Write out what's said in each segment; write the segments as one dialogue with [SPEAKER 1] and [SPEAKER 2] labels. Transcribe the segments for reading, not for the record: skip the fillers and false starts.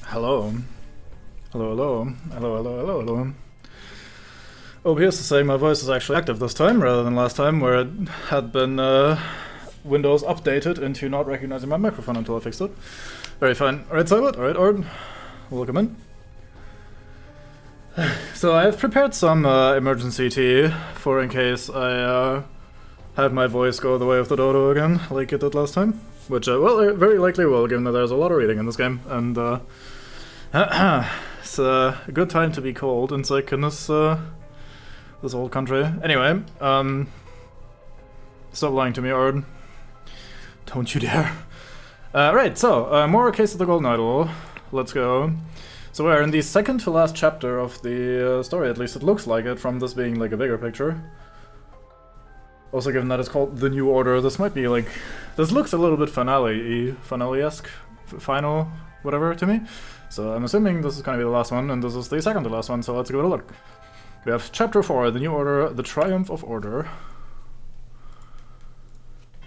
[SPEAKER 1] Hello. Hello, hello. Hello, hello, hello, hello. OBS is saying my voice is actually active this time rather than last time where it had been Windows updated into not recognizing my microphone until I fixed it. Very fine. Alright, Cybot. Alright, Ord. Welcome in. So I have prepared some emergency tea for in case I have my voice go the way of the dodo again, like it did last time. Which, well, it very likely will, given that there's a lot of reading in this game, and it's a good time to be cold and sick in this old country. Anyway, stop lying to me, Ard. Don't you dare. Right, so, more Case of the Golden Idol. Let's go. So we're in the second to last chapter of the story, at least it looks like it, from this being like a bigger picture. Also, given that it's called The New Order, this might be like... This looks a little bit finale-esque, final, whatever, to me. So I'm assuming this is going to be the last one, and this is the second to last one, so let's give it a look. We have Chapter 4, The New Order, The Triumph of Order.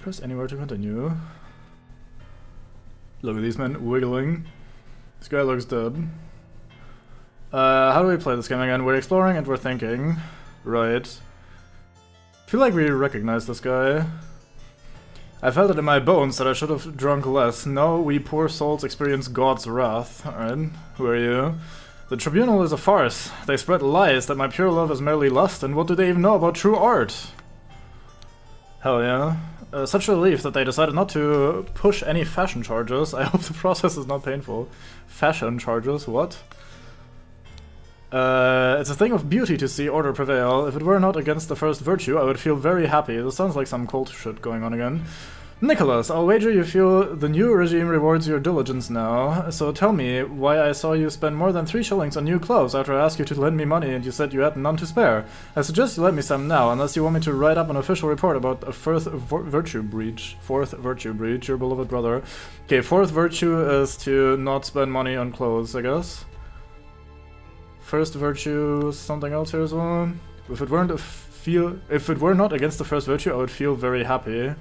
[SPEAKER 1] Press anywhere to continue. Look at these men wiggling. This guy looks dead. How do we play this game again? We're exploring and we're thinking. Right. I feel like we recognize this guy. I felt it in my bones that I should have drunk less. Now we poor souls experience God's wrath. Alright, who are you? The Tribunal is a farce. They spread lies that my pure love is merely lust, and what do they even know about true art? Hell yeah. Such a relief that they decided not to push any fashion charges. I hope the process is not painful. Fashion charges? What? It's a thing of beauty to see order prevail. If it were not against the first virtue, I would feel very happy. This sounds like some cult shit going on again. Nicholas, I'll wager you feel the new regime rewards your diligence now. So tell me why I saw you spend more than 3 shillings on new clothes after I asked you to lend me money and you said you had none to spare. I suggest you lend me some now, unless you want me to write up an official report about a fourth virtue breach, your beloved brother. Okay, 4th virtue is to not spend money on clothes, I guess. First virtue, something else here as well. If it were not against the first virtue, I would feel very happy.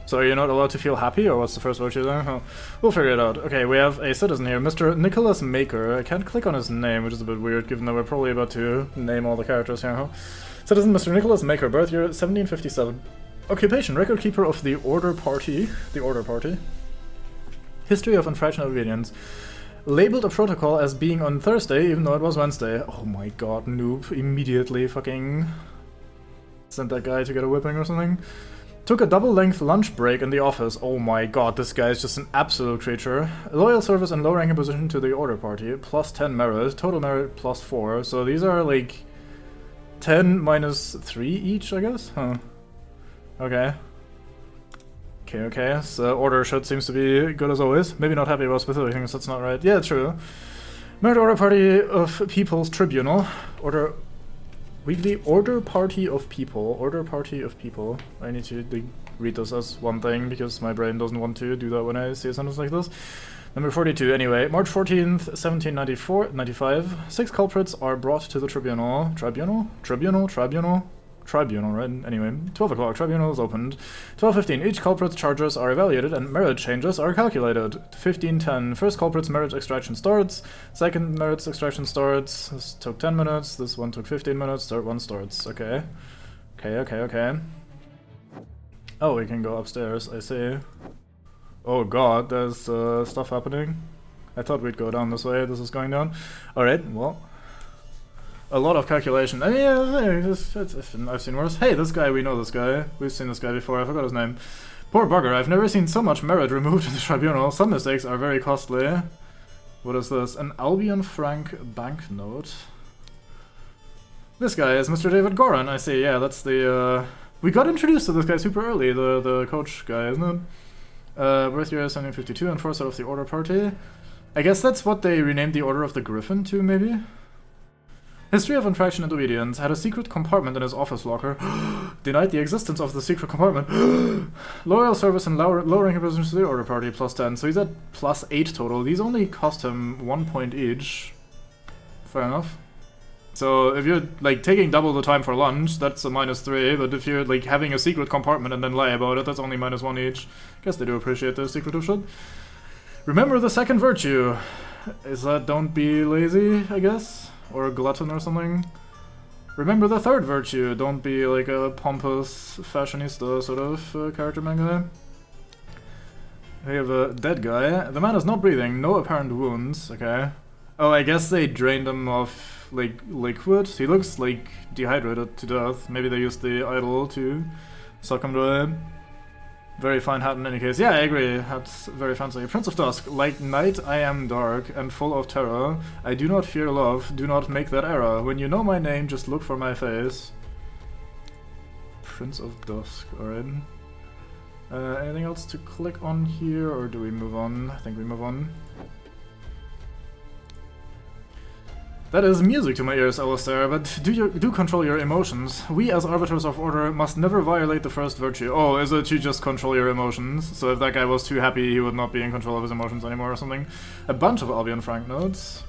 [SPEAKER 1] So you're not allowed to feel happy, or what's the first virtue then? Oh, we'll figure it out. Okay, we have a citizen here, Mr. Nicholas Maker. I can't click on his name, which is a bit weird, given that we're probably about to name all the characters here, huh? Citizen Mr. Nicholas Maker, birth year 1757. Occupation, record keeper of the Order Party. The Order Party. History of infraction of obedience. Labeled a protocol as being on Thursday, even though it was Wednesday. Oh my god, noob. Immediately fucking sent that guy to get a whipping or something. Took a double-length lunch break in the office. Oh my god, this guy is just an absolute creature. Loyal service and low-ranking position to the Order Party. Plus 10 merit. Total merit plus 4. So these are like 10 minus 3 each, I guess? Huh. Okay. Okay, so order shit seems to be good as always. Maybe not happy about specific things, that's not right. Yeah, true. Merit Order Party of People's Tribunal. Order... Weekly Order Party of People. Order Party of People. I need to read this as one thing, because my brain doesn't want to do that when I see a sentence like this. Number 42, anyway. March 14th, 1795. 6 culprits are brought to the Tribunal. Tribunal, right? Anyway, 12 o'clock, tribunal is opened. 12:15, each culprit's charges are evaluated and merit changes are calculated. 15:10, first culprit's merit extraction starts. Second merit's extraction starts. This took 10 minutes, this one took 15 minutes, third one starts. Okay. Okay. Oh, we can go upstairs, I see. Oh god, there's stuff happening. I thought we'd go down this way, this is going down. Alright, well. A lot of calculation. I mean, yeah, I've seen worse. Hey, this guy, we know this guy. We've seen this guy before, I forgot his name. Poor bugger, I've never seen so much merit removed in the tribunal. Some mistakes are very costly. What is this? An Albion Frank banknote. This guy is Mr. David Goran, I see. Yeah, that's the, we got introduced to this guy super early, the coach guy, isn't it? Birth year 1752, enforcer of the Order Party. I guess that's what they renamed the Order of the Griffin to, maybe? History of infraction and obedience. Had a secret compartment in his office locker. Denied the existence of the secret compartment. Loyal service and low-ranking positions to the Order Party, plus 10. So he's at plus 8 total. These only cost him 1 point each. Fair enough. So if you're like taking double the time for lunch, that's a -3, but if you're like having a secret compartment and then lie about it, that's only -1 each. Guess they do appreciate the secretive shit. Remember the second virtue. Is that don't be lazy, I guess? Or a glutton or something? Remember the third virtue. Don't be like a pompous fashionista sort of character manga. We have a dead guy. The man is not breathing. No apparent wounds. Okay. Oh, I guess they drained him of like liquid. He looks like dehydrated to death. Maybe they used the idol to suck him dry. Very fine hat in any case. Yeah, I agree. That's very fancy. Prince of Dusk. Like night, I am dark and full of terror. I do not fear love. Do not make that error. When you know my name, just look for my face. Prince of Dusk. Alright. Anything else to click on here, or do we move on? I think we move on. That is music to my ears, Alistair, but do control your emotions. We as arbiters of order must never violate the first virtue. Oh, is it you just control your emotions? So if that guy was too happy, he would not be in control of his emotions anymore or something. A bunch of Albion Frank notes.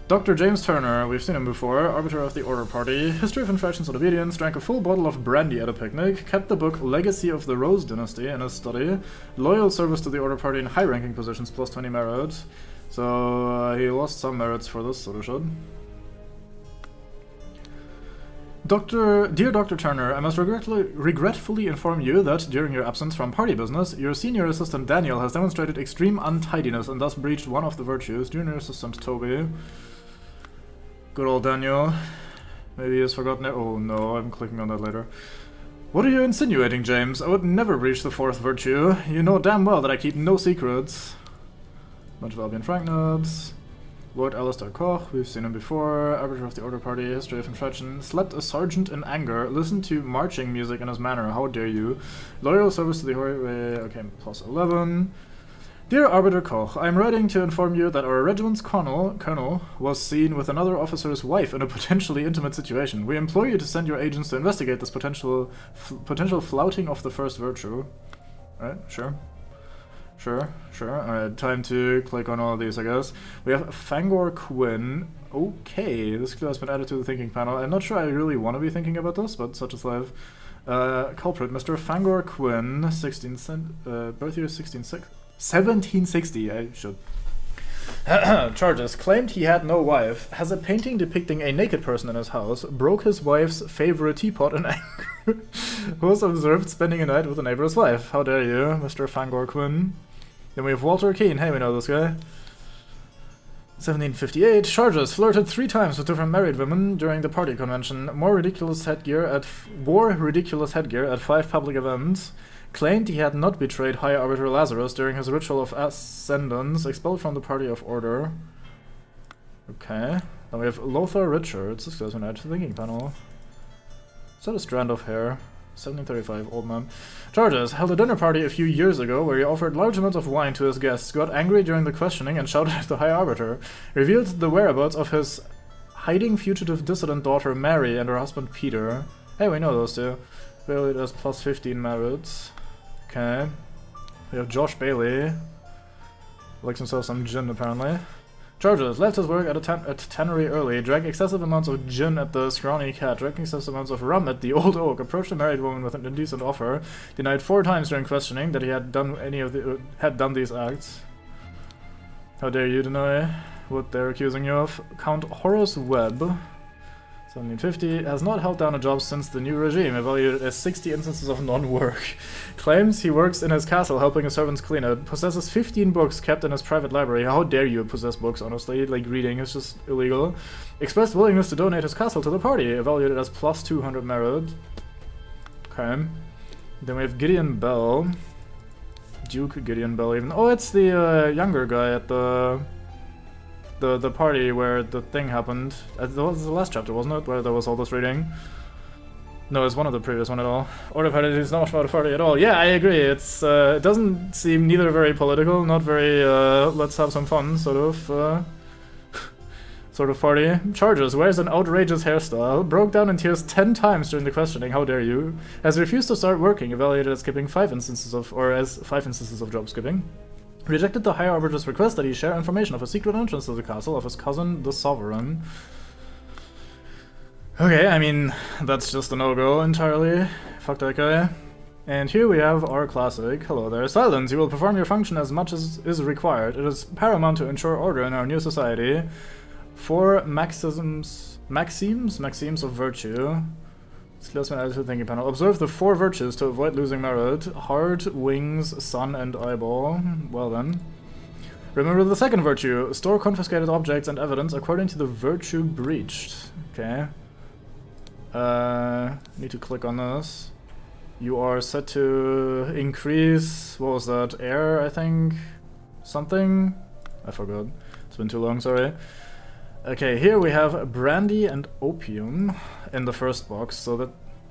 [SPEAKER 1] Dr. James Turner, we've seen him before, arbiter of the Order Party, history of infractions and obedience, drank a full bottle of brandy at a picnic, kept the book Legacy of the Rose Dynasty in his study, loyal service to the Order Party in high-ranking positions plus 20 merit. So he lost some merits for this sort of shit. Dear Dr. Turner, I must regretfully inform you that during your absence from party business, your senior assistant Daniel has demonstrated extreme untidiness and thus breached one of the virtues. Junior assistant Toby. Good old Daniel. Maybe he has forgotten it. Oh no, I'm clicking on that later. What are you insinuating, James? I would never breach the fourth virtue. You know damn well that I keep no secrets. Bunch of Albion Frank notes. Lord Alistair Koch, we've seen him before. Arbiter of the Order Party, history of infraction. Slept a sergeant in anger. Listened to marching music in his manor. How dare you? Loyal service to the okay, plus 11. Dear Arbiter Koch, I am writing to inform you that our regiment's colonel was seen with another officer's wife in a potentially intimate situation. We implore you to send your agents to investigate this potential flouting of the first virtue. Alright, sure. Sure. Alright, time to click on all of these, I guess. We have Fangor Quinn. Okay, this clue has been added to the thinking panel. I'm not sure I really want to be thinking about this, but such is life. Culprit, Mr. Fangor Quinn, birth year 1760, I should. Charges. Claimed he had no wife, has a painting depicting a naked person in his house, broke his wife's favorite teapot in anger, was observed spending a night with a neighbor's wife. How dare you, Mr. Fangor Quinn. Then we have Walter Keane. Hey, we know this guy. 1758. Charges. Flirted 3 times with different married women during the party convention. Wore ridiculous headgear at 5 public events. Claimed he had not betrayed High Arbiter Lazarus during his ritual of ascendance. Expelled from the Party of Order. Okay. Then we have Lothar Richards. This goes on to the thinking panel. Is that a strand of hair? 1735, old man. Charges. Held a dinner party a few years ago where he offered large amounts of wine to his guests, got angry during the questioning and shouted at the High Arbiter. Revealed the whereabouts of his hiding fugitive dissident daughter Mary and her husband Peter. Hey, we know those two. Bailey does plus 15 merits. Okay. We have Josh Bailey. Likes himself some gin, apparently. Charges. Left his work at Tannery early, drank excessive amounts of gin at the Scrawny Cat, drank excessive amounts of rum at the Old Oak, approached a married woman with an indecent offer, denied 4 times during questioning that he had done these acts. How dare you deny what they're accusing you of? Count Horace Webb, 1750, has not held down a job since the new regime, evaluated as 60 instances of non-work. Claims he works in his castle helping his servants clean it. Possesses 15 books kept in his private library. How dare you possess books, honestly? Like, reading is just illegal. Expressed willingness to donate his castle to the party, evaluated as plus 200 merit. Okay. Then we have Gideon Bell. Duke Gideon Bell, even. Oh, it's the younger guy at the party where the thing happened. That was the last chapter, wasn't it? Where there was all this reading. No, it's one of the previous one at all. Order party is not about a party at all. Yeah, I agree. It's it doesn't seem neither very political, not very let's have some fun sort of party. Charges. Wears an outrageous hairstyle. Broke down in tears 10 times during the questioning. How dare you? Has refused to start working. Evaluated as skipping 5 instances of job skipping. Rejected the High Arbiter's request that he share information of a secret entrance to the castle of his cousin, the Sovereign. Okay, I mean, that's just a no-go entirely. Fuck that guy. And here we have our classic. Hello there. Silence. You will perform your function as much as is required. It is paramount to ensure order in our new society. 4 maxims of virtue. Close my eyes to the thinking panel. Observe the 4 virtues to avoid losing merit. Heart, wings, sun, and eyeball. Well then. Remember the second virtue. Store confiscated objects and evidence according to the virtue breached. Okay. Need to click on this. You are set to increase, what was that, air, I think? Something? I forgot. It's been too long, sorry. Okay, here we have brandy and opium in the first box, so that...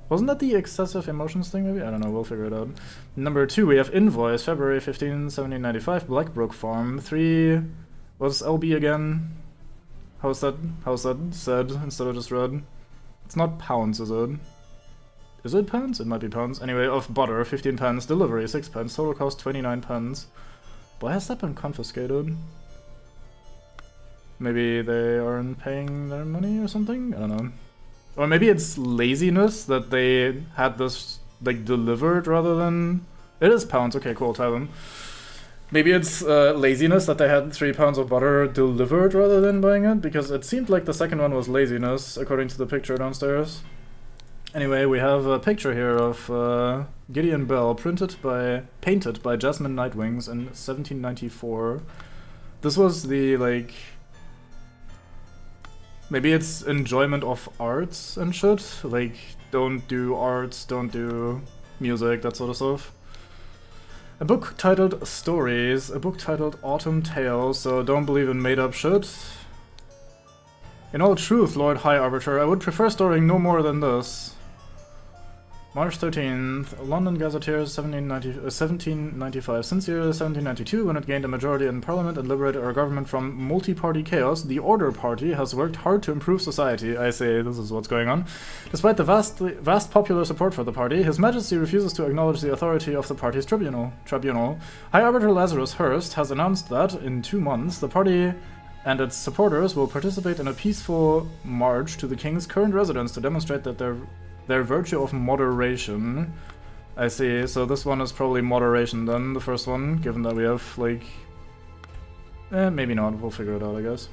[SPEAKER 1] Wasn't that the excessive emotions thing, maybe? I don't know, we'll figure it out. Number 2, we have invoice, February 15, 1795, Blackbrook Farm. 3, what's LB again? How's that said instead of just read? It's not pounds, is it? Is it pounds? It might be pounds. Anyway, of butter, 15 pence. Delivery, 6 pence. Total cost, 29 pence. Why has that been confiscated? Maybe they aren't paying their money or something? I don't know. Or maybe it's laziness that they had this, like, delivered rather than... It is pounds. Okay, cool, tell them. Maybe it's laziness that they had 3 pounds of butter delivered rather than buying it, because it seemed like the second one was laziness, according to the picture downstairs. Anyway, we have a picture here of Gideon Bell, painted by Jasmine Nightwings in 1794. This was the, like... Maybe it's enjoyment of arts and shit. Like, don't do arts, don't do music, that sort of stuff. A book titled Stories, a book titled Autumn Tales, so don't believe in made-up shit. In all truth, Lord High Arbiter, I would prefer storing no more than this. March 13th, London Gazetteer, 1795. Since the year 1792, when it gained a majority in Parliament and liberated our government from multi-party chaos, the Order Party has worked hard to improve society. I say, this is what's going on. Despite the vast popular support for the party, His Majesty refuses to acknowledge the authority of the party's tribunal. High Arbiter Lazarus Hurst has announced that, in 2 months, the party and its supporters will participate in a peaceful march to the King's current residence to demonstrate that their virtue of moderation. I see, so this one is probably moderation then, the first one, given that we have, like... maybe not, we'll figure it out, I guess.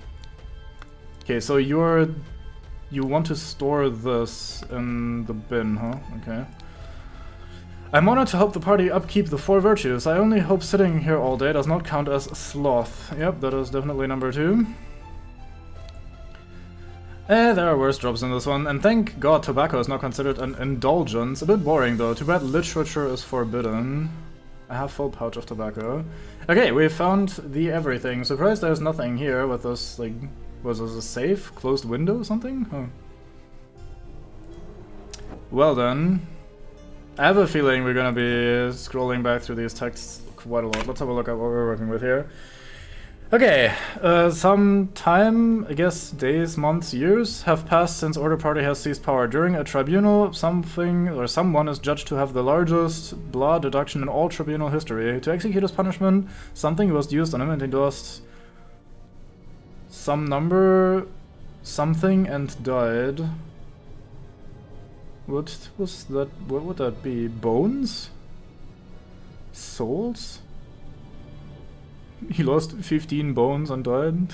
[SPEAKER 1] Okay, so you want to store this in the bin, huh? Okay. I'm honored to help the party upkeep the 4 virtues. I only hope sitting here all day does not count as sloth. Yep, that is definitely number 2. There are worse jobs in this one, and thank God tobacco is not considered an indulgence. A bit boring though, too bad literature is forbidden. I have full pouch of tobacco. Okay, we found the everything. Surprised there's nothing here with this, like, was this a safe? Closed window or something? Huh. Well then, I have a feeling we're gonna be scrolling back through these texts quite a lot. Let's have a look at what we're working with here. Okay, some time, I guess days, months, years, have passed since Order Party has seized power. During a tribunal, something or someone is judged to have the largest blah deduction in all tribunal history. To execute his punishment, something was used on him and he lost some number, something, and died. What was that? What would that be? Bones? Souls? He lost 15 bones and died.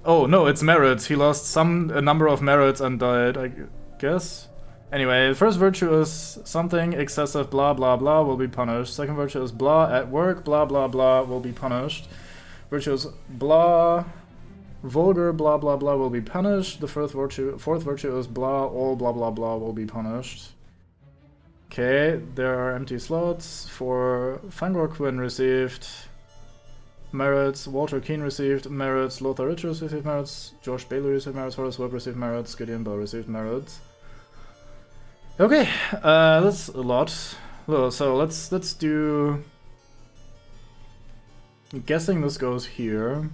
[SPEAKER 1] Oh no, it's merits. He lost a number of merits and died, I guess. Anyway, the first virtue is something excessive, blah blah blah, will be punished. Second virtue is blah at work, blah blah blah, will be punished. Virtue is blah, vulgar, blah blah blah, will be punished. The fourth virtue is blah, all blah blah blah, will be punished. Okay, there are empty slots. For Fangor Quinn received merits, Walter Keane received merits, Lothar Richards received merits, George Bailey received merits, Horace Webb received merits, Gideon Bell received merits. Okay, that's a lot. Well, so let's do... I'm guessing this goes here.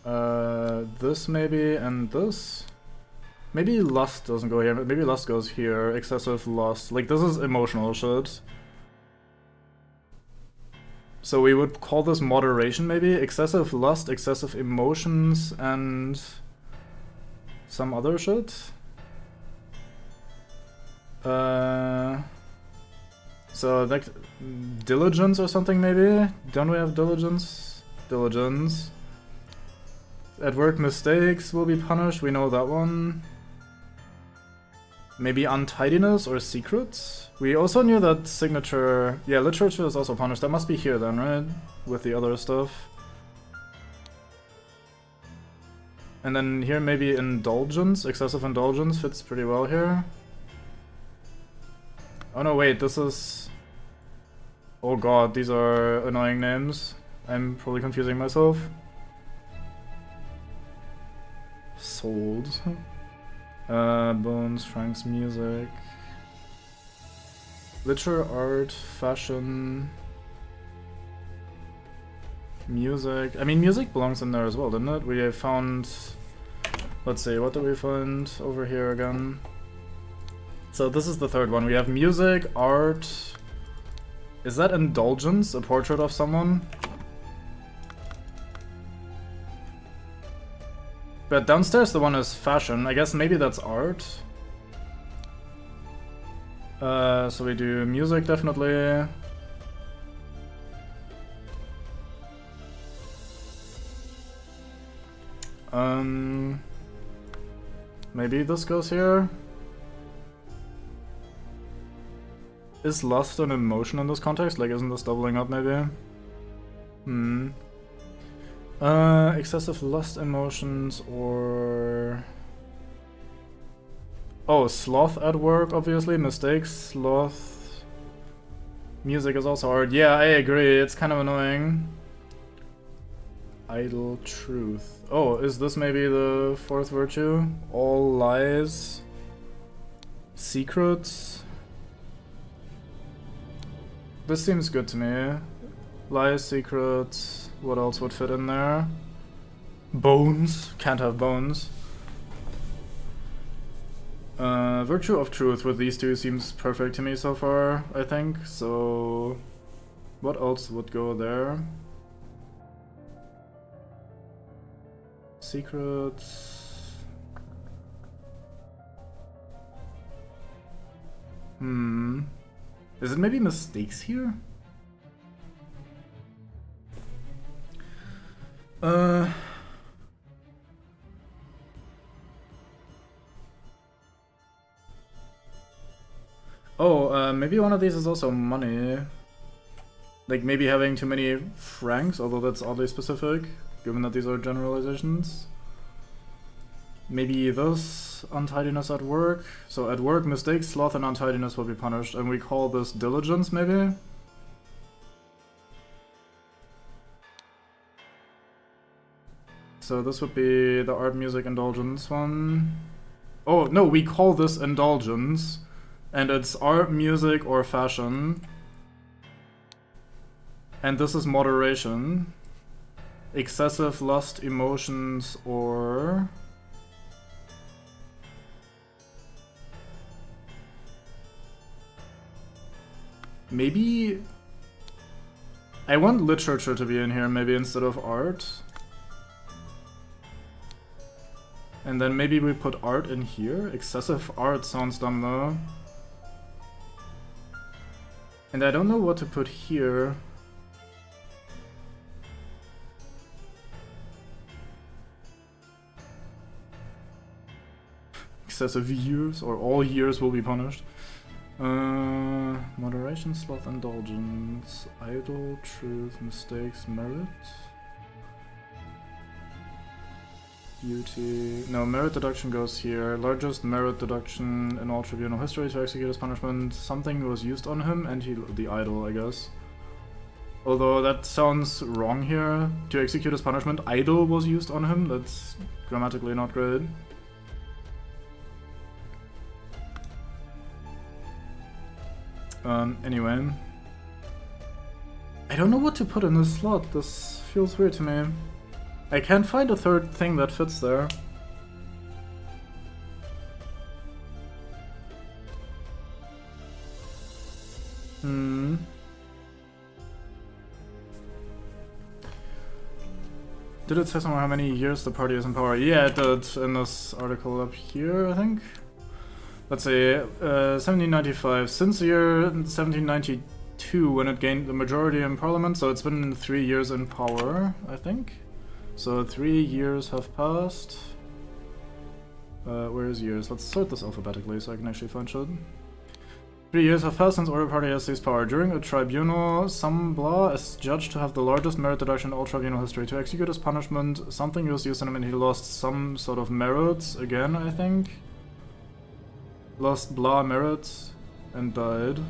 [SPEAKER 1] This maybe, and this? Maybe lust doesn't go here, but maybe lust goes here. Excessive lust. Like, this is emotional shit. So we would call this moderation, maybe? Excessive lust, excessive emotions, and some other shit? So like diligence or something maybe? Don't we have diligence? Diligence. At work mistakes will be punished, we know that one. Maybe untidiness or secrets? We also knew that signature... Yeah, literature is also punished. That must be here then, right? With the other stuff. And then here maybe indulgence. Excessive indulgence fits pretty well here. Oh no, wait, this is... Oh god, these are annoying names. I'm probably confusing myself. Sold. Bones, Frank's music. Literature, art, fashion. Music. I mean, music belongs in there as well, didn't it? We found... Let's see, what did we find over here again? So this is the third one. We have music, art... Is that indulgence? A portrait of someone? But downstairs the one is fashion. I guess maybe that's art. So we do music definitely. Maybe this goes here. Is lust an emotion in this context? Like, isn't this doubling up maybe? Excessive lust emotions or... Oh, sloth at work, obviously. Mistakes, sloth. Music is also art. Yeah, I agree. It's kind of annoying. Idle truth. Oh, is this maybe the fourth virtue? All lies. Secrets. This seems good to me. Lies, secrets. What else would fit in there? Bones. Can't have bones. Virtue of truth with these two seems perfect to me so far, I think. So, what else would go there? Secrets. Is it maybe mistakes here? Maybe one of these is also money. Like maybe having too many francs, although that's oddly specific, given that these are generalizations. Maybe this, untidiness at work. So at work, mistakes, sloth, and untidiness will be punished, and we call this diligence, maybe? So this would be the art, music, indulgence one. Oh, no, we call this indulgence, and it's art, music, or fashion. And this is moderation. Excessive lust, emotions, or... Maybe... I want literature to be in here, maybe instead of art. And then maybe we put art in here. Excessive art sounds dumb though. And I don't know what to put here. Excessive years, or all years will be punished. Moderation, sloth, indulgence, idle, truth, mistakes, merit. Beauty. No, merit deduction goes here. Largest merit deduction in all tribunal history to execute his punishment. Something was used on him, and the idol, I guess. Although that sounds wrong here. To execute his punishment, idol was used on him. That's grammatically not great. Anyway. I don't know what to put in this slot. This feels weird to me. I can't find a third thing that fits there. Did it say somewhere how many years the party is in power? Yeah, it did in this article up here, I think. let's say 1795, since the year 1792 when it gained the majority in parliament, so it's been 3 years in power, I think. So 3 years have passed. Where is years? Let's sort this alphabetically so I can actually find shit. 3 years have passed since Order Party has seized power. During a tribunal, Sambla is judged to have the largest merit deduction in all tribunal history. To execute his punishment, something was used on him and he lost some sort of merits again, I think. Lost blah merits and died.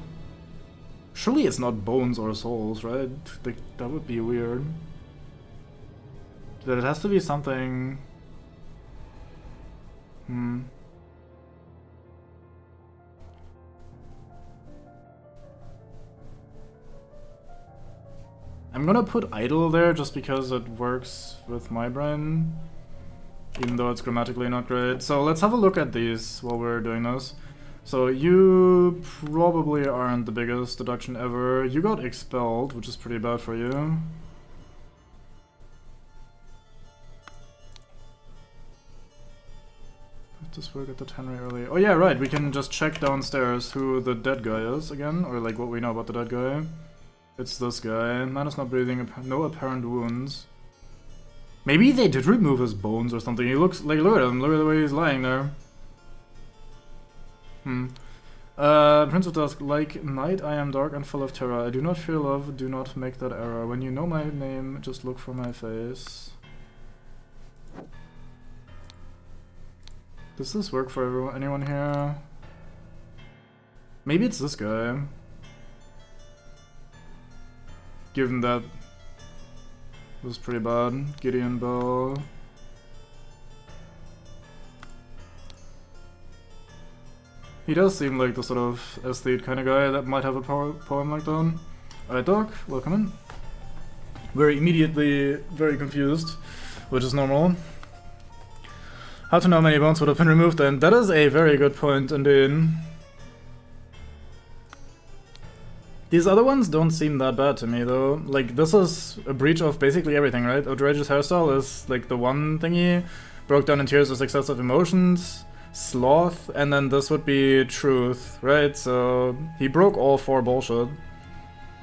[SPEAKER 1] Surely it's not bones or souls, right? That would be weird. That it has to be something... I'm gonna put idle there just because it works with my brain, even though it's grammatically not great. So let's have a look at these while we're doing this. So you probably aren't the biggest deduction ever. You got expelled, which is pretty bad for you. Just work at the Henry early. Oh yeah, right, we can just check downstairs who the dead guy is again, or like what we know about the dead guy. It's this guy. Man is not breathing, no apparent wounds. Maybe they did remove his bones or something. He looks like, look at him, look at the way he's lying there. Prince of Dusk, like night I am dark and full of terror. I do not fear love, do not make that error. When you know my name, just look for my face. Does this work for anyone here? Maybe it's this guy. Given that it was pretty bad. Gideon Bell. He does seem like the sort of aesthete kind of guy that might have a poem like that. Alright, Doc, welcome in. We're immediately very confused, which is normal. How to know how many bones would have been removed, and that is a very good point indeed. These other ones don't seem that bad to me though. Like, this is a breach of basically everything, right? Outrageous hairstyle is like the one thingy. Broke down in tears with excessive emotions. Sloth, and then this would be truth, right? So he broke all 4 bullshit.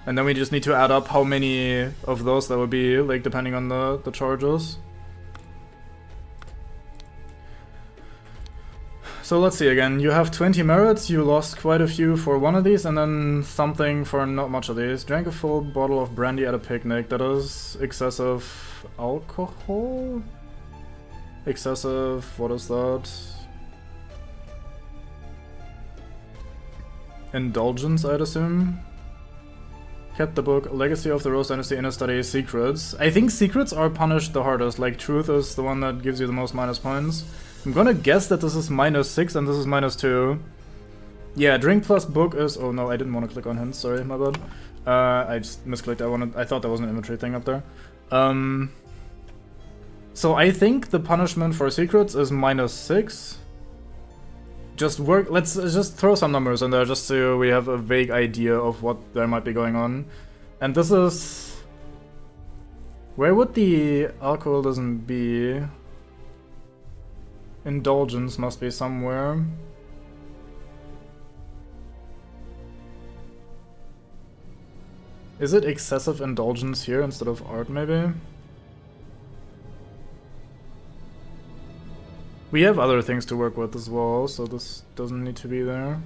[SPEAKER 1] And then we just need to add up how many of those that would be, like, depending on the charges. So let's see again, you have 20 merits, you lost quite a few for one of these, and then something for not much of these. Drank a full bottle of brandy at a picnic, that is excessive alcohol? Excessive, what is that? Indulgence, I'd assume. Kept the book Legacy of the Rose Dynasty in a study secrets. I think secrets are punished the hardest, like truth is the one that gives you the most minus points. I'm gonna guess that this is -6 and this is -2. Yeah, drink plus book is... Oh no, I didn't want to click on hints, sorry, my bad. I just misclicked, I thought there was an inventory thing up there. So I think the punishment for secrets is -6. Let's just throw some numbers in there just so we have a vague idea of what there might be going on. And this is... Where would the alcoholism be? Indulgence must be somewhere. Is it excessive indulgence here instead of art, maybe? We have other things to work with as well, so this doesn't need to be there.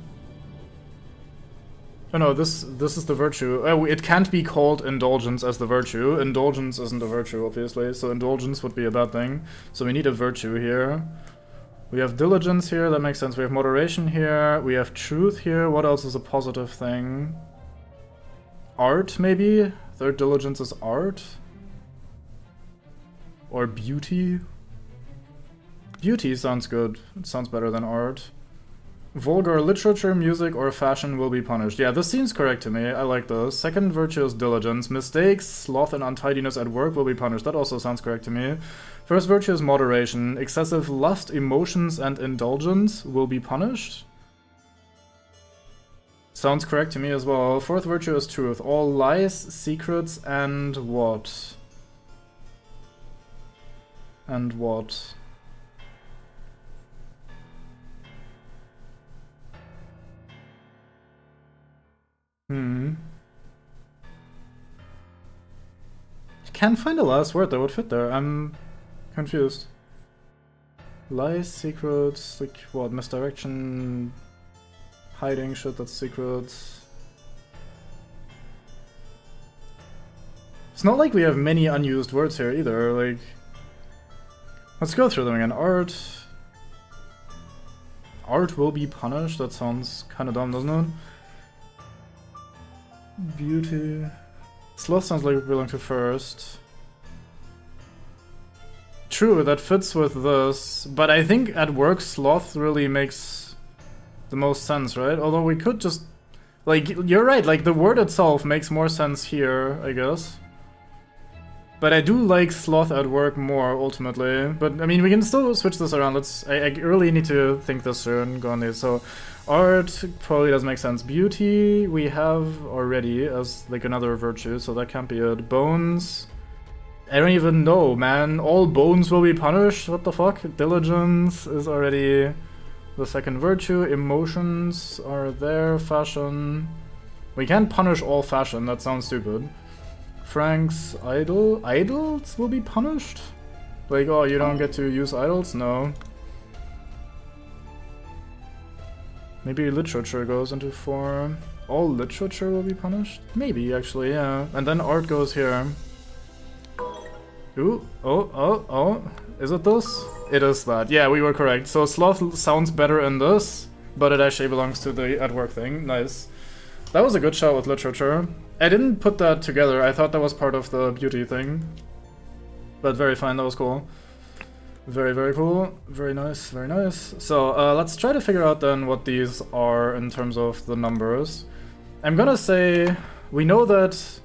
[SPEAKER 1] Oh no, this is the virtue. Oh, it can't be called indulgence as the virtue. Indulgence isn't a virtue, obviously, so indulgence would be a bad thing. So we need a virtue here. We have diligence here, that makes sense. We have moderation here. We have truth here. What else is a positive thing? Art, maybe? Third diligence is art? Or beauty? Beauty sounds good. It sounds better than art. Vulgar literature, music, or fashion will be punished. Yeah, this seems correct to me. I like this. Second virtue is diligence. Mistakes, sloth, and untidiness at work will be punished. That also sounds correct to me. First virtue is moderation. Excessive lust, emotions, and indulgence will be punished. Sounds correct to me as well. Fourth virtue is truth. All lies, secrets, and what? And what? Hmm. I can't find the last word that would fit there. I'm confused. Lies, secrets, like what? Misdirection, hiding shit that's secrets. It's not like we have many unused words here either, like... Let's go through them again. Art... Art will be punished? That sounds kinda dumb, doesn't it? Beauty... Sloth sounds like we belong to first. True, that fits with this, but I think at work sloth really makes the most sense, right? Although we could just... Like, you're right, like the word itself makes more sense here, I guess. But I do like sloth at work more, ultimately. But, I mean, we can still switch this around. I really need to think this through and go on these. So, art probably doesn't make sense. Beauty we have already as, like, another virtue, so that can't be it. Bones... I don't even know, man. All bones will be punished? What the fuck? Diligence is already the second virtue. Emotions are there. Fashion... We can't punish all fashion, that sounds stupid. Frank's idols will be punished? Like, oh, you don't get to use idols? No. Maybe literature goes into 4. All literature will be punished? Maybe, actually, yeah. And then art goes here. Ooh, oh. Is it this? It is that. Yeah, we were correct. So sloth sounds better in this, but it actually belongs to the at work thing. Nice. That was a good shout with literature. I didn't put that together. I thought that was part of the beauty thing. But very fine, that was cool. Very, very cool. Very nice, very nice. So let's try to figure out then what these are in terms of the numbers. I'm gonna say we know that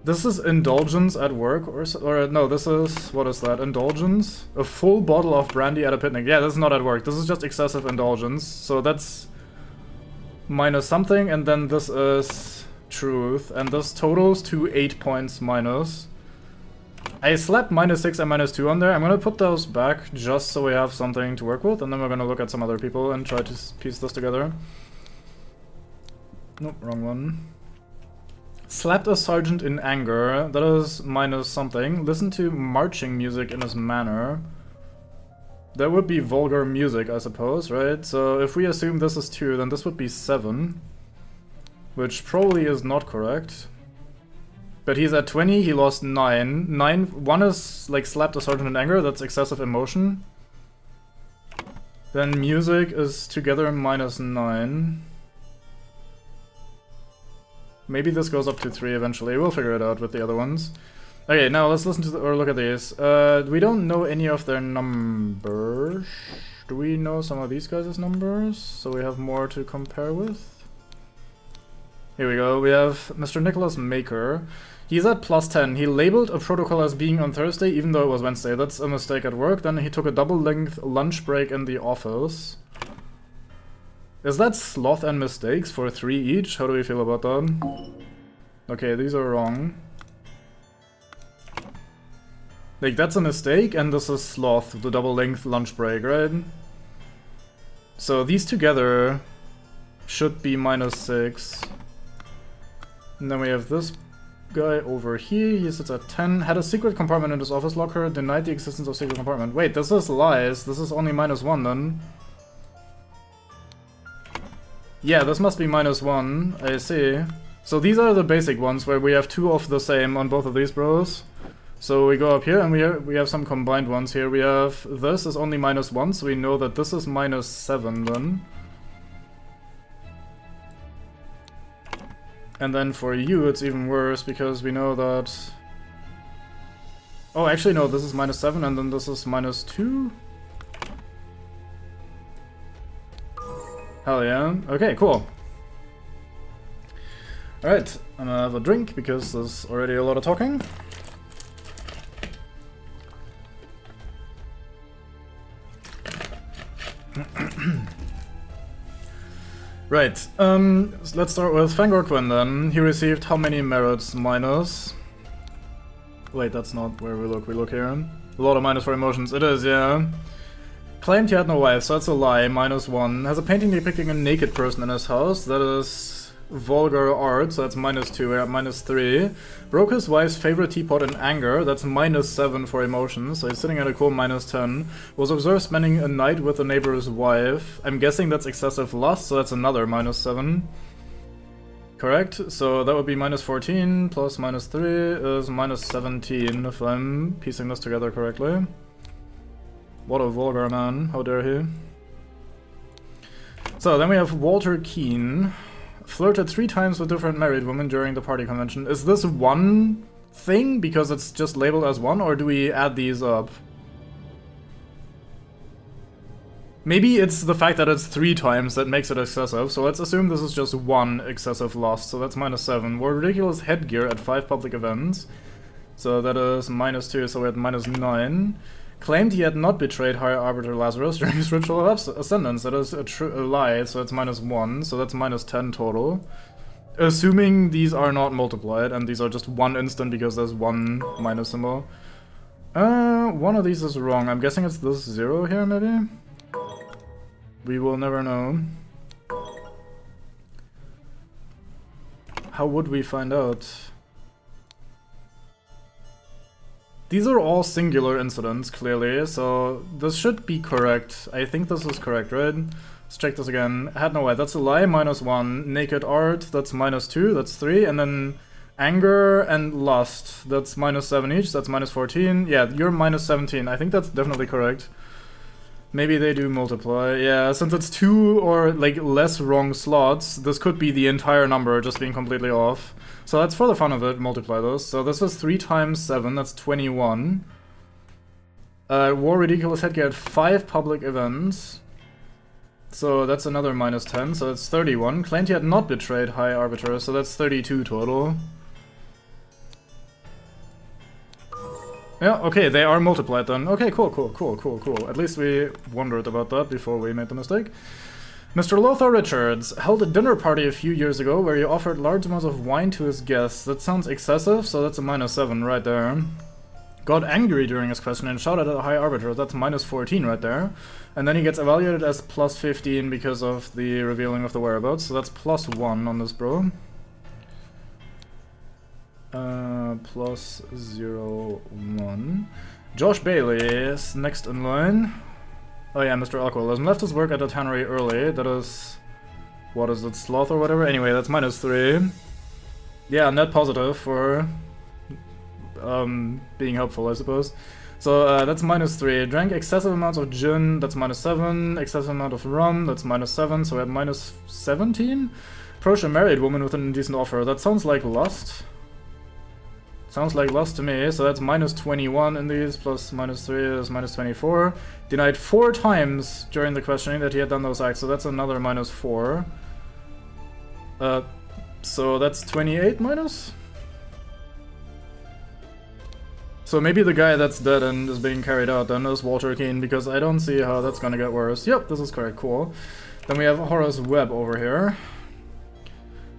[SPEAKER 1] this is indulgence at work, or no, this is, what is that, indulgence? A full bottle of brandy at a picnic. Yeah, this is not at work, this is just excessive indulgence. So that's minus something, and then this is truth, and this totals to 8 points minus. I slapped -6 and -2 on there. I'm gonna put those back just so we have something to work with, and then we're gonna look at some other people and try to piece this together. Nope, wrong one. Slapped a sergeant in anger. That is minus something. Listen to marching music in his manner. That would be vulgar music, I suppose, right? So if we assume this is 2, then this would be 7. Which probably is not correct. But he's at 20, he lost 9. 1 is like slapped a sergeant in anger, that's excessive emotion. Then music is together -9. Maybe this goes up to 3 eventually. We'll figure it out with the other ones. Okay, now let's listen to or look at these. We don't know any of their numbers. Do we know some of these guys' numbers? So we have more to compare with. Here we go. We have Mr. Nicholas Maker. He's at +10. He labeled a protocol as being on Thursday, even though it was Wednesday. That's a mistake at work. Then he took a double-length lunch break in the office. Is that sloth and mistakes for 3 each? How do we feel about that? Okay, these are wrong. Like, that's a mistake, and this is sloth, the double-length lunch break, right? So these together should be -6. And then we have this guy over here. He sits at 10. Had a secret compartment in his office locker. Denied the existence of secret compartment. Wait, this is lies. This is only -1 then. Yeah, this must be -1, I see. So these are the basic ones where we have 2 of the same on both of these bros. So we go up here and we have some combined ones here. We have this is only -1, so we know that this is -7 then. And then for you it's even worse because we know that... Oh, actually no, this is -7 and then this is -2? Hell yeah. Okay, cool. Alright, I'm gonna have a drink because there's already a lot of talking. Right, let's start with Fangor Quinn then. He received how many merits minus? Wait, that's not where we look. We look here. A lot of minus for emotions. It is, yeah. Claimed he had no wife, so that's a lie. -1. Has a painting depicting a naked person in his house. That is vulgar art, so that's -2, we're at -3. Broke his wife's favorite teapot in anger, that's -7 for emotions, so he's sitting at a cool -10. Was observed spending a night with a neighbor's wife. I'm guessing that's excessive lust, so that's another -7. Correct, so that would be -14 plus -3 is -17, if I'm piecing this together correctly. What a vulgar man, how dare he. So then we have Walter Keane. Flirted 3 times with different married women during the party convention. Is this one thing because it's just labeled as one, or do we add these up? Maybe it's the fact that it's 3 times that makes it excessive, so let's assume this is just one excessive loss, so that's -7. Wore ridiculous headgear at 5 public events, so that is -2, so we're at -9. Claimed he had not betrayed High Arbiter Lazarus during his ritual of ascendance, that is a lie, so it's -1, so that's -10 total. Assuming these are not multiplied, and these are just one instant because there's one minus symbol. One of these is wrong, I'm guessing it's this 0 here, maybe? We will never know. How would we find out? These are all singular incidents, clearly, so this should be correct. I think this is correct, right? Let's check this again. Had no way, that's a lie, -1. Naked art, that's -2, that's 3, and then anger and lust, that's -7 each, that's -14. Yeah, you're -17, I think that's definitely correct. Maybe they do multiply. Yeah, since it's 2 or like less wrong slots, this could be the entire number just being completely off. So that's for the fun of it, multiply those. So this is 3 times 7, that's 21. Wore ridiculous headgear at 5 public events. So that's another -10, so that's 31. Claimed he had not betrayed High Arbiter, so that's 32 total. Yeah, okay, they are multiplied then. Okay, cool. At least we wondered about that before we made the mistake. Mr. Lothar Richards held a dinner party a few years ago where he offered large amounts of wine to his guests. That sounds excessive, so that's a -7 right there. Got angry during his question and shouted at a High Arbiter. That's -14 right there. And then he gets evaluated as +15 because of the revealing of the whereabouts, so that's +1 on this bro. +0, 1. Josh Bailey is next in line. Oh yeah, Mr. Alcoholism. Left his work at the tannery early. That is... what is it? Sloth or whatever? Anyway, that's -3. Yeah, net positive for... being helpful, I suppose. So that's -3. Drank excessive amounts of gin. That's -7. Excessive amount of rum. That's -7. So we have -17. Approached a married woman with an indecent offer. That sounds like lust. Sounds like lust to me, so that's -21 in these, plus -3 is -24. Denied 4 times during the questioning that he had done those acts, so that's another -4. So that's 28 minus? So maybe the guy that's dead and is being carried out then is Walter Keane, because I don't see how that's gonna get worse. Yep, this is correct, cool. Then we have Horace Webb over here.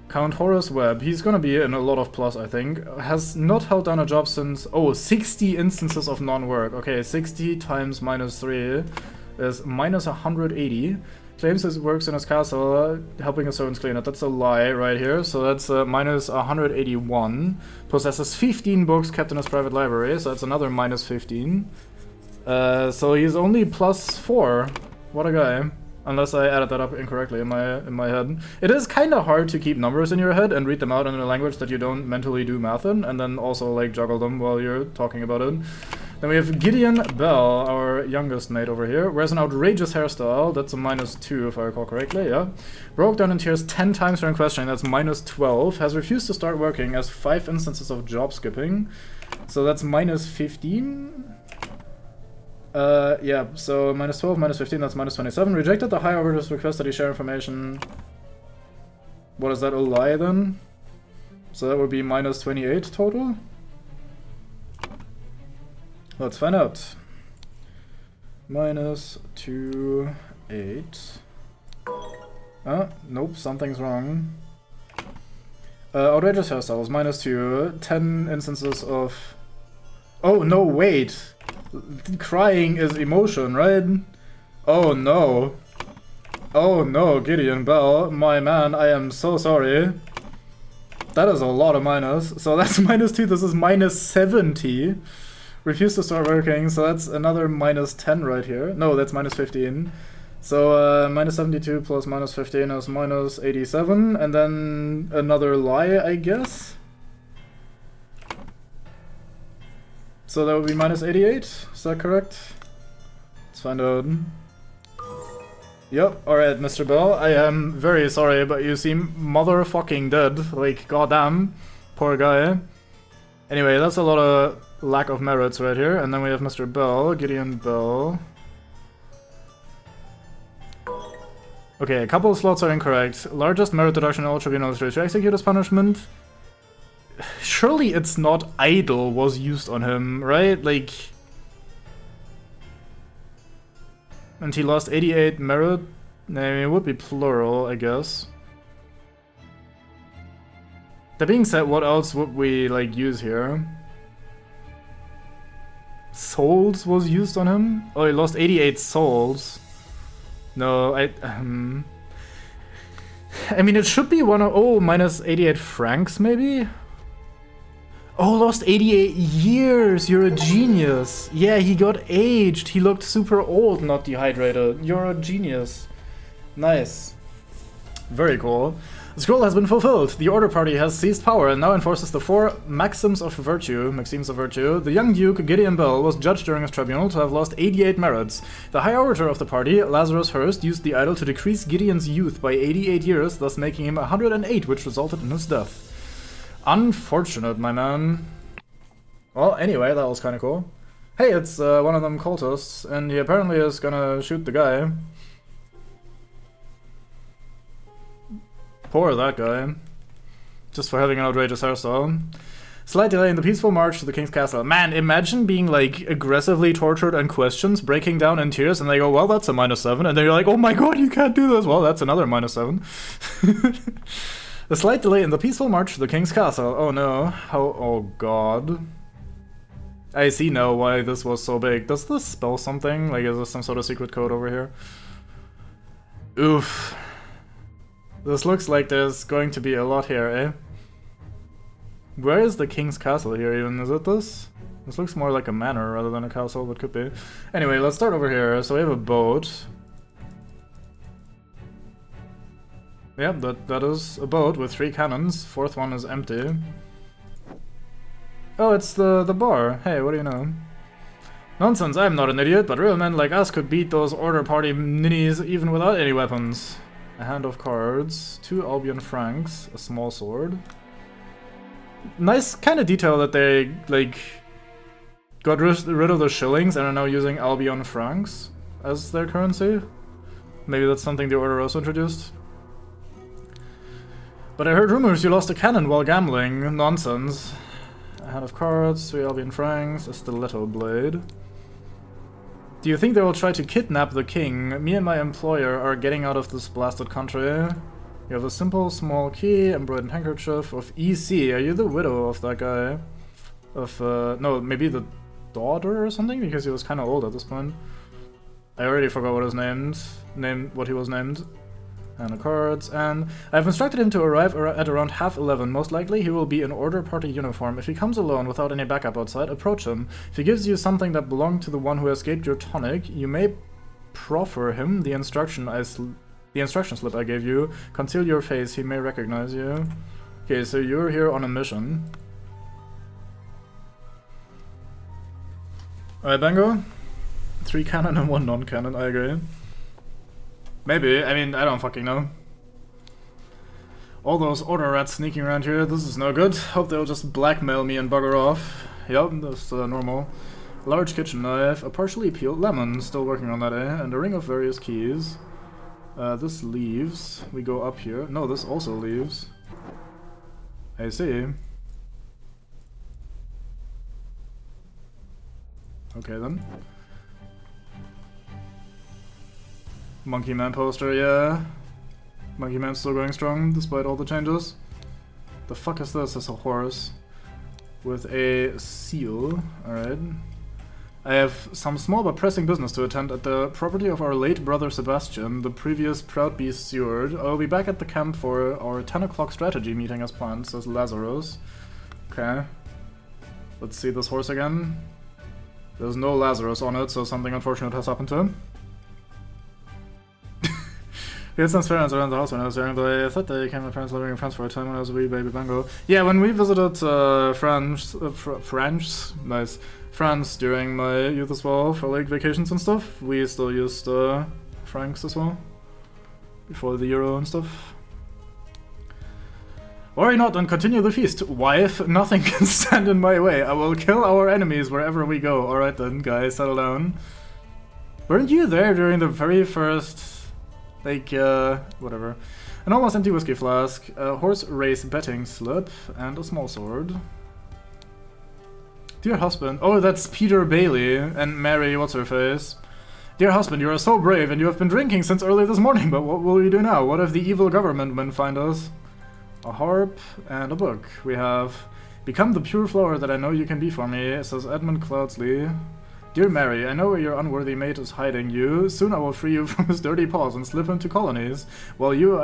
[SPEAKER 1] Count Horace Webb, he's gonna be in a lot of plus, I think. Has not held down a job since... oh, 60 instances of non-work. Okay, 60 times -3 is -180. Claims his works in his castle, helping his servants clean it. That's a lie right here, so that's -181. Possesses 15 books kept in his private library, so that's another -15. So he's only +4. What a guy. Unless I added that up incorrectly in my head. It is kind of hard to keep numbers in your head and read them out in a language that you don't mentally do math in, and then also like juggle them while you're talking about it. Then we have Gideon Bell, our youngest mate over here. Wears an outrageous hairstyle. That's a -2 if I recall correctly, yeah. Broke down in tears 10 times during questioning. That's -12. Has refused to start working. Has 5 instances of job skipping. So that's -15. Yeah, so -12, -15, that's -27. Rejected the High Arbiter's request that he share information. What is that, a lie then? So that would be -28 total? Let's find out. -28. Nope, something's wrong. Outrageous hairstyles, -2. 10 instances of... oh, no, wait! Crying is emotion, right? Oh no. Oh no, Gideon Bell, my man, I am so sorry. That is a lot of minus. So that's -2, this is -70. Refuse to start working, so that's another -10 right here. No, that's -15. So -72 plus -15 is -87, and then another lie, I guess. So that would be -88, is that correct? Let's find out. Yep, alright, Mr. Bell, I am very sorry, but you seem motherfucking dead. Like, goddamn. Poor guy. Anyway, that's a lot of lack of merits right here. And then we have Mr. Bell, Gideon Bell. Okay, a couple of slots are incorrect. Largest merit deduction in all tribunals to execute as punishment. Surely it's not idle was used on him, right? Like... And he lost 88 merit. I mean, it would be plural, I guess. That being said, what else would we, like, use here? Souls was used on him? Oh, he lost 88 souls. No, I mean, it should be one of... Oh, -88 francs, maybe? Oh, lost 88 years! You're a genius! Yeah, he got aged! He looked super old, not dehydrated. You're a genius. Nice. Very cool. The scroll has been fulfilled. The Order Party has seized power and now enforces the 4 Maxims of Virtue. The young Duke, Gideon Bell, was judged during his tribunal to have lost 88 merits. The High Orator of the party, Lazarus Hurst, used the idol to decrease Gideon's youth by 88 years, thus making him 108, which resulted in his death. Unfortunate, my man. Well, anyway, that was kind of cool. Hey, it's one of them cultists, and he apparently is gonna shoot the guy. Poor that guy. Just for having an outrageous hairstyle. Slight delay in the peaceful march to the King's Castle. Man, imagine being, like, aggressively tortured and questioned, breaking down in tears, and they go, well, that's a -7, and then you're like, oh my god, you can't do this! Well, that's another -7. A slight delay in the peaceful march to the King's Castle. Oh no. Oh god. I see now why this was so big. Does this spell something? Like, is this some sort of secret code over here? Oof. This looks like there's going to be a lot here, eh? Where is the King's Castle here even? Is it this? This looks more like a manor rather than a castle, but could be. Anyway, let's start over here. So we have a boat. Yep, that is a boat with 3 cannons. 4th one is empty. Oh, it's the bar. Hey, what do you know? Nonsense, I'm not an idiot, but real men like us could beat those Order Party ninnies even without any weapons. A hand of cards, 2 Albion francs, a small sword. Nice kind of detail that they, like, got rid of the shillings and are now using Albion francs as their currency. Maybe that's something the Order also introduced. But I heard rumors you lost a cannon while gambling. Nonsense. A hand of cards, 3 Albion francs, a stiletto blade. Do you think they will try to kidnap the king? Me and my employer are getting out of this blasted country. You have a simple small key, embroidered handkerchief of EC. Are you the widow of that guy? No, maybe the daughter or something? Because he was kind of old at this point. I already forgot what what he was named. And the cards, and I've instructed him to arrive at around 11:30. Most likely he will be in Order Party uniform. If he comes alone without any backup outside, approach him. If he gives you something that belonged to the one who escaped your tonic, you may proffer him the instruction slip I gave you. Conceal your face, he may recognize you. Okay, so you're here on a mission. Alright, Bango. 3 canon and 1 non-canon, I agree. Maybe, I mean, I don't fucking know. All those Order rats sneaking around here, this is no good. Hope they'll just blackmail me and bugger off. Yep, that's normal. Large kitchen knife, a partially peeled lemon, still working on that, eh? And a ring of various keys. This leaves. We go up here. No, this also leaves. I see. Okay then. Monkey Man poster, yeah. Monkey Man's still going strong, despite all the changes. The fuck is this? It's a horse. With a seal. Alright. I have some small but pressing business to attend at the property of our late brother Sebastian, the previous Proud Beast steward. I will be back at the camp for our 10 o'clock strategy meeting as planned, says Lazarus. Okay. Let's see this horse again. There's no Lazarus on it, so something unfortunate has happened to him. We had some parents around the house when I was young, but I thought they came my parents living in France for a time when I was a wee baby bango. Yeah, when we visited France during my youth as well, for like vacations and stuff, we still used francs as well, before the euro and stuff. Worry not and continue the feast, wife. Nothing can stand in my way. I will kill our enemies wherever we go. Alright then, guys, settle down. Weren't you there during the very first... like, whatever. An almost empty whiskey flask, a horse race betting slip, and a small sword. Dear husband... oh, that's Peter Bailey and Mary what's-her-face. Dear husband, you are so brave and you have been drinking since early this morning, but what will you do now? What if the evil government men find us? A harp and a book. We have become the pure flower that I know you can be for me, says Edmund Cloudsley. Dear Mary, I know where your unworthy mate is hiding you. Soon I will free you from his dirty paws and slip him to colonies. While you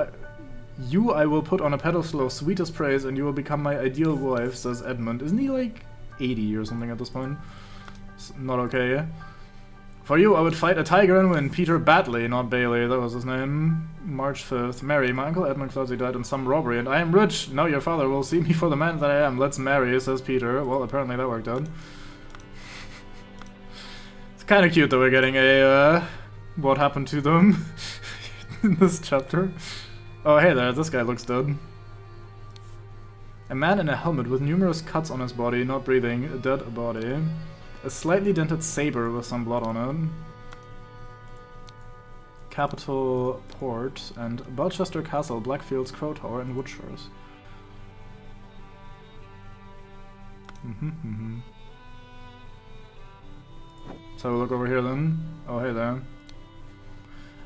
[SPEAKER 1] I will put on a pedestal of sweetest praise and you will become my ideal wife, says Edmund. Isn't he like 80 or something at this point? It's not okay. For you I would fight a tiger and win. Peter Batley, not Bailey, that was his name. March 5th. Mary, my uncle Edmund Cloudsley died in some robbery and I am rich. Now your father will see me for the man that I am. Let's marry, says Peter. Well, apparently that worked out. It's kind of cute that we're getting a, what happened to them in this chapter. Oh, hey there, this guy looks dead. A man in a helmet with numerous cuts on his body, not breathing, a dead body. A slightly dented saber with some blood on it. Capital Port and Belchester Castle, Blackfields, Crow Tower, and Woodshires. So look over here then. Oh, hey there.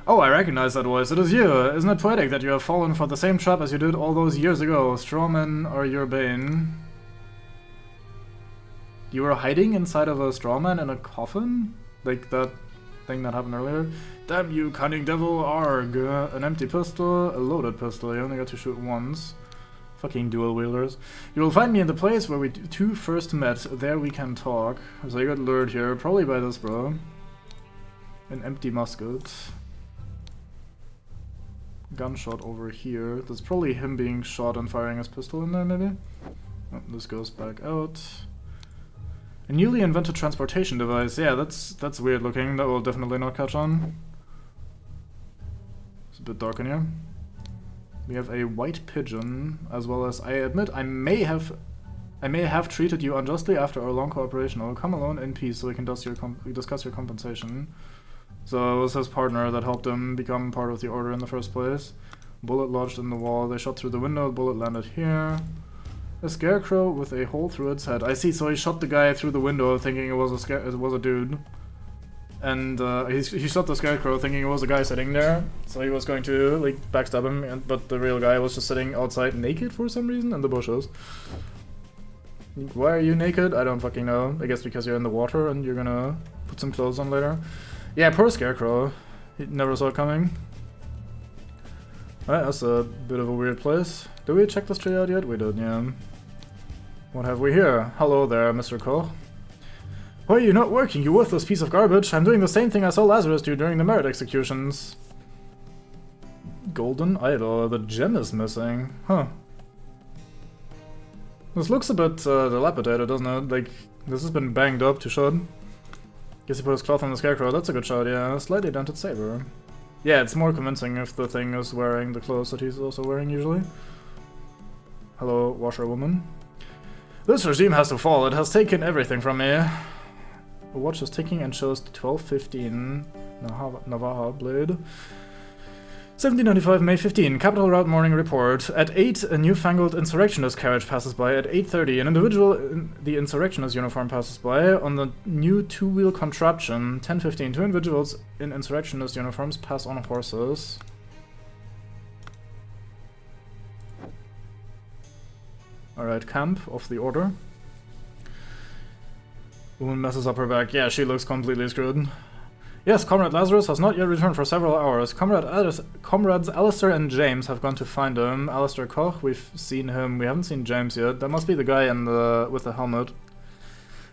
[SPEAKER 1] Oh, I recognize that voice. It is you. Isn't it poetic that you have fallen for the same trap as you did all those years ago? Strawmen are your bane. You were hiding inside of a strawman in a coffin? Like that thing that happened earlier? Damn you, cunning devil, arg. An empty pistol, a loaded pistol. You only got to shoot once. Fucking dual wielders. You will find me in the place where we two first met. There we can talk. So I got lured here, probably by this bro. An empty musket. Gunshot over here. That's probably him being shot and firing his pistol in there, maybe? Oh, this goes back out. A newly invented transportation device. Yeah, that's weird looking. That will definitely not catch on. It's a bit dark in here. We have a white pigeon, as well as, I admit, I may have treated you unjustly after our long cooperation. I will come alone in peace so we can discuss your compensation. So it was his partner that helped him become part of the order in the first place. Bullet lodged in the wall. They shot through the window. Bullet landed here. A scarecrow with a hole through its head. I see. So he shot the guy through the window, thinking it was a dude, and he shot the scarecrow, thinking it was a guy sitting there. So he was going to like backstab him, but the real guy was just sitting outside naked for some reason in the bushes. Why are you naked? I don't fucking know. I guess because you're in the water and you're gonna put some clothes on later. Yeah, poor scarecrow. He never saw it coming. Alright, that's a bit of a weird place. Did we check this tree out yet? We did, yeah. What have we here? Hello there, Mr. Koch. Why are you not working, you worthless piece of garbage? I'm doing the same thing I saw Lazarus do during the merit executions. Golden idol. The gem is missing. Huh. This looks a bit dilapidated, doesn't it? Like, this has been banged up to shut. Guess he put his cloth on the scarecrow. That's a good shot, yeah. Slightly dented saber. Yeah, it's more convincing if the thing is wearing the clothes that he's also wearing usually. Hello, washerwoman. This regime has to fall. It has taken everything from me. The watch is ticking and shows 12:15. Navaja blade. 1795, May 15. Capital Route morning report. At 8, a newfangled insurrectionist carriage passes by. At 8:30, an individual in the insurrectionist uniform passes by on the new two-wheel contraption. 10:15, two individuals in insurrectionist uniforms pass on horses. Alright, camp of the order. Woman messes up her back. Yeah, she looks completely screwed. Yes, Comrade Lazarus has not yet returned for several hours. Comrades Alistair and James have gone to find him. Alistair Koch, we've seen him. We haven't seen James yet. That must be the guy with the helmet.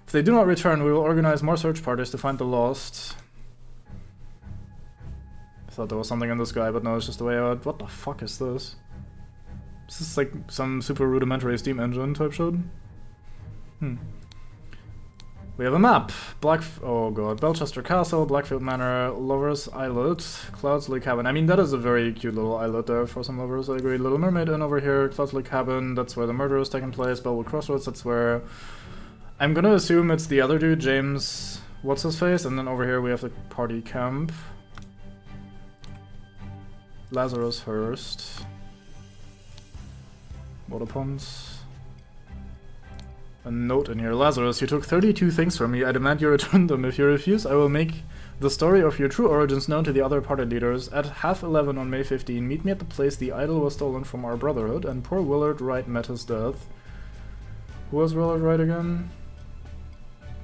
[SPEAKER 1] If they do not return, we will organize more search parties to find the lost. I thought there was something in this guy, but no, it's just the way out. What the fuck is this? Is this like some super rudimentary steam engine type shit? We have a map. Oh god. Belchester Castle, Blackfield Manor, Lover's Islet, Cloudsley Cabin. I mean, that is a very cute little islet there for some lovers, I agree. Little Mermaid Inn over here, Cloudsley Cabin, that's where the murder is taking place. Bellwood Crossroads, that's where... I'm gonna assume it's the other dude, James... What's-his-face? And then over here we have the party camp. Lazarus Hurst. Waterponds. A note in here. Lazarus, you took 32 things from me. I demand you return them. If you refuse, I will make the story of your true origins known to the other party leaders. At 11:30 on May 15, meet me at the place the idol was stolen from our brotherhood, and poor Willard Wright met his death. Who was Willard Wright again?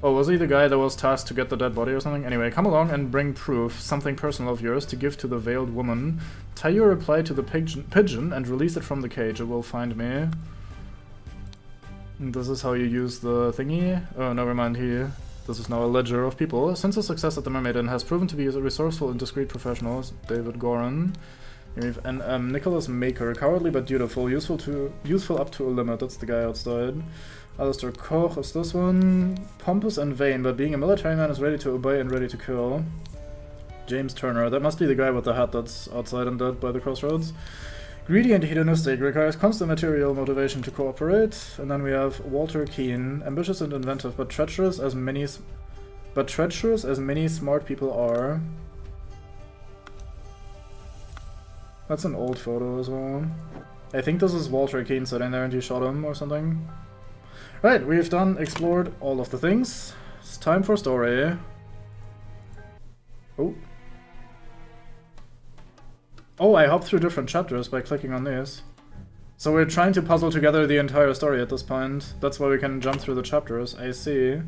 [SPEAKER 1] Oh, was he the guy that was tasked to get the dead body or something? Anyway, come along and bring proof, something personal of yours, to give to the veiled woman. Tie your reply to the pigeon and release it from the cage. It will find me. This is how you use the thingy. Oh, never mind here. This is now a ledger of people. Since his success at the Mermaid Inn has proven to be a resourceful and discreet professional, David Goran. And Nicholas Maker, cowardly but dutiful, useful up to a limit. That's the guy outside. Alistair Koch is this one. Pompous and vain, but being a military man is ready to obey and ready to kill. James Turner, that must be the guy with the hat that's outside and dead by the crossroads. Greedy and hedonistic, requires constant material motivation to cooperate. And then we have Walter Keane, ambitious and inventive, but treacherous as many smart people are. That's an old photo as well. I think this is Walter Keane sitting there and he shot him or something. Right, we've explored all of the things. It's time for story. Oh. Oh, I hopped through different chapters by clicking on these. So we're trying to puzzle together the entire story at this point. That's why we can jump through the chapters. I see.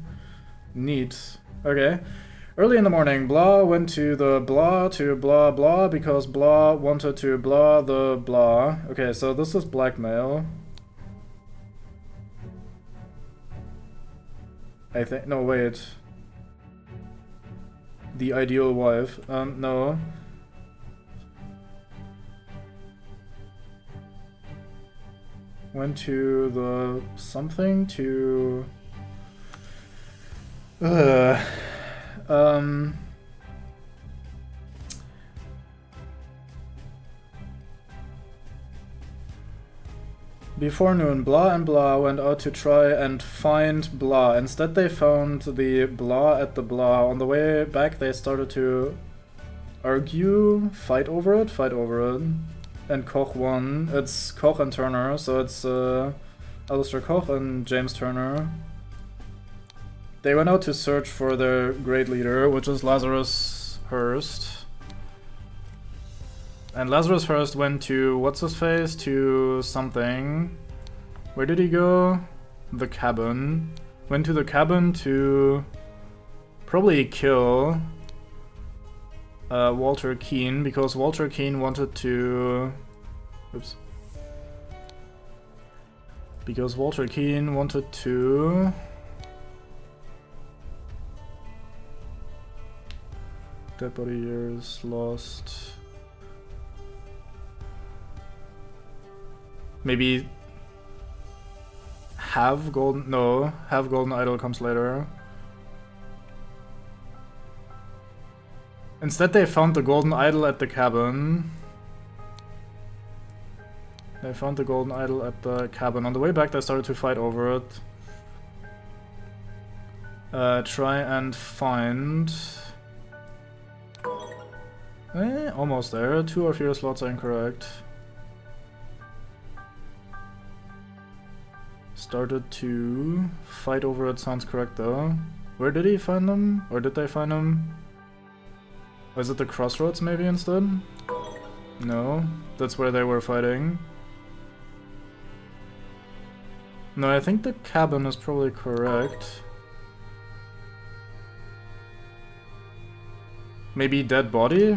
[SPEAKER 1] Neat. Okay. Early in the morning, blah went to the blah to blah blah because blah wanted to blah the blah. Okay, so this is blackmail. I think... no, wait. The ideal wife. No. Went to the... something to... Before noon, blah and blah went out to try and find blah. Instead they found the blah at the blah. On the way back they started to argue, fight over it. And Koch won. It's Koch and Turner, so it's Alistair Koch and James Turner. They went out to search for their great leader, which is Lazarus Hurst. And Lazarus Hurst went to, what's-his-face, to something. Where did he go? The cabin. Went to the cabin to probably kill Walter Keane, because Walter Keane wanted to... oops. Because Walter Keane wanted to... Dead body years lost... Maybe... have golden... no, have golden idol comes later. Instead they found the golden idol at the cabin. They found the golden idol at the cabin. On the way back they started to fight over it. Try and find... almost there. 2 or fewer slots are incorrect. Started to fight over it sounds correct though. Where did he find them? Or did they find them? Was it the crossroads maybe instead? No, that's where they were fighting. No, I think the cabin is probably correct. Maybe dead body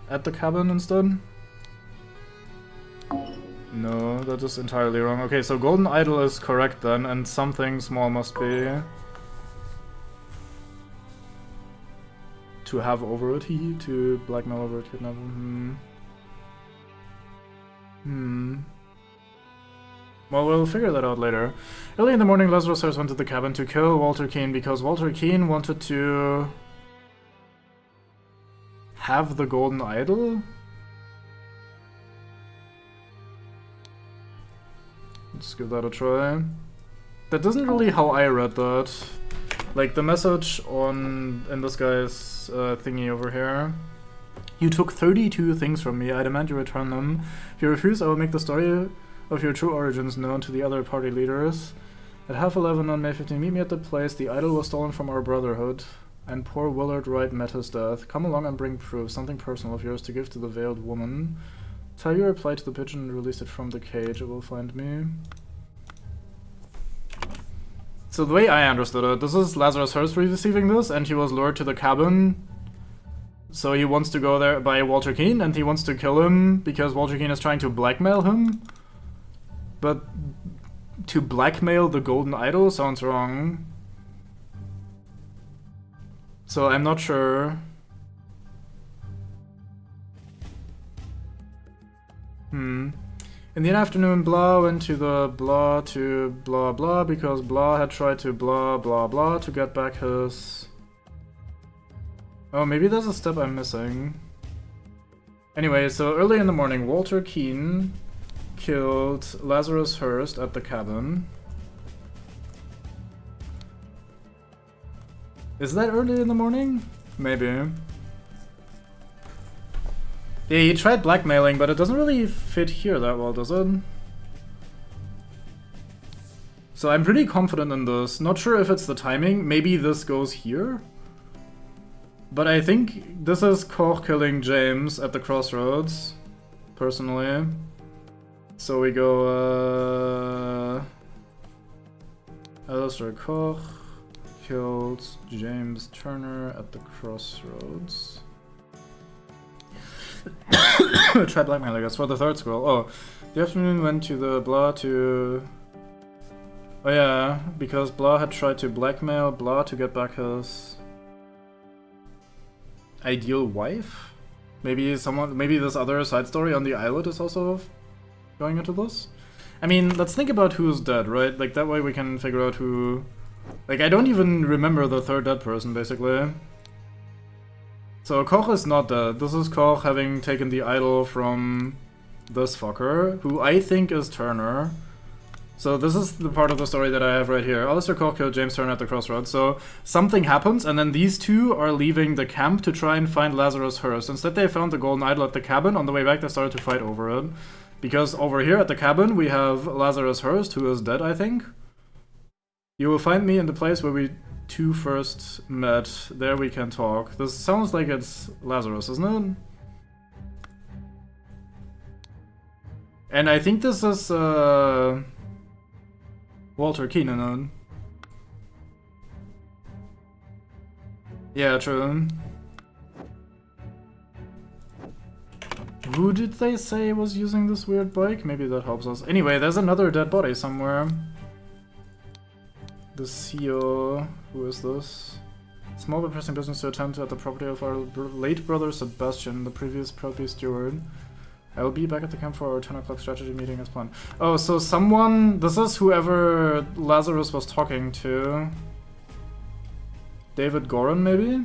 [SPEAKER 1] at the cabin instead? No, that is entirely wrong. Okay, so golden idol is correct then, and something small must be to have over it, to blackmail over it, kidnap him. Well, we'll figure that out later. Early in the morning, Lazarus Harris went to the cabin to kill Walter Keane because Walter Keane wanted to have the golden idol? Let's give that a try. That isn't really how I read that. Like the message in this guy's thingy over here. You took 32 things from me. I demand you return them. If you refuse, I will make the story of your true origins known to the other party leaders. At 11:30 on May 15, meet me at the place. The idol was stolen from our brotherhood, and poor Willard Wright met his death. Come along and bring proof, something personal of yours to give to the veiled woman. Tell you reply to the pigeon and release it from the cage. It will find me. So the way I understood it, this is Lazarus Hearst receiving this, and he was lured to the cabin. So he wants to go there by Walter Keane, and he wants to kill him because Walter Keane is trying to blackmail him. But to blackmail the golden idol sounds wrong. So I'm not sure. In the afternoon, Blah went to the Blah to blah blah because Blah had tried to blah blah blah to get back his... Oh, maybe there's a step I'm missing. Anyway, so early in the morning, Walter Keane killed Lazarus Hearst at the cabin. Is that early in the morning? Maybe. Yeah, he tried blackmailing, but it doesn't really fit here that well, does it? So I'm pretty confident in this. Not sure if it's the timing. Maybe this goes here? But I think this is Koch killing James at the crossroads, personally. So we go, Alistair Koch killed James Turner at the crossroads. Try blackmail, I guess, for the third scroll. Oh, the afternoon went to the Blah to... Oh yeah, because Blah had tried to blackmail Blah to get back his... ideal wife? Maybe this other side story on the islet is also going into this? I mean, let's think about who's dead, right? Like, that way we can figure out who... Like, I don't even remember the third dead person, basically. So Koch is not dead. This is Koch having taken the idol from this fucker, who I think is Turner. So this is the part of the story that I have right here. Alistair Koch killed James Turner at the crossroads. So something happens, and then these two are leaving the camp to try and find Lazarus Hearst. Instead, they found the golden idol at the cabin. On the way back, they started to fight over it. Because over here at the cabin, we have Lazarus Hearst, who is dead, I think. You will find me in the place where we two first met. There we can talk. This sounds like it's Lazarus, isn't it? And I think this is, Walter Keane. Yeah, true. Who did they say was using this weird bike? Maybe that helps us. Anyway, there's another dead body somewhere. The CEO... Who is this? Small but pressing business to attend at the property of our late brother Sebastian, the previous property steward. I will be back at the camp for our 10 o'clock strategy meeting as planned. Oh, so someone... This is whoever Lazarus was talking to. David Goran, maybe?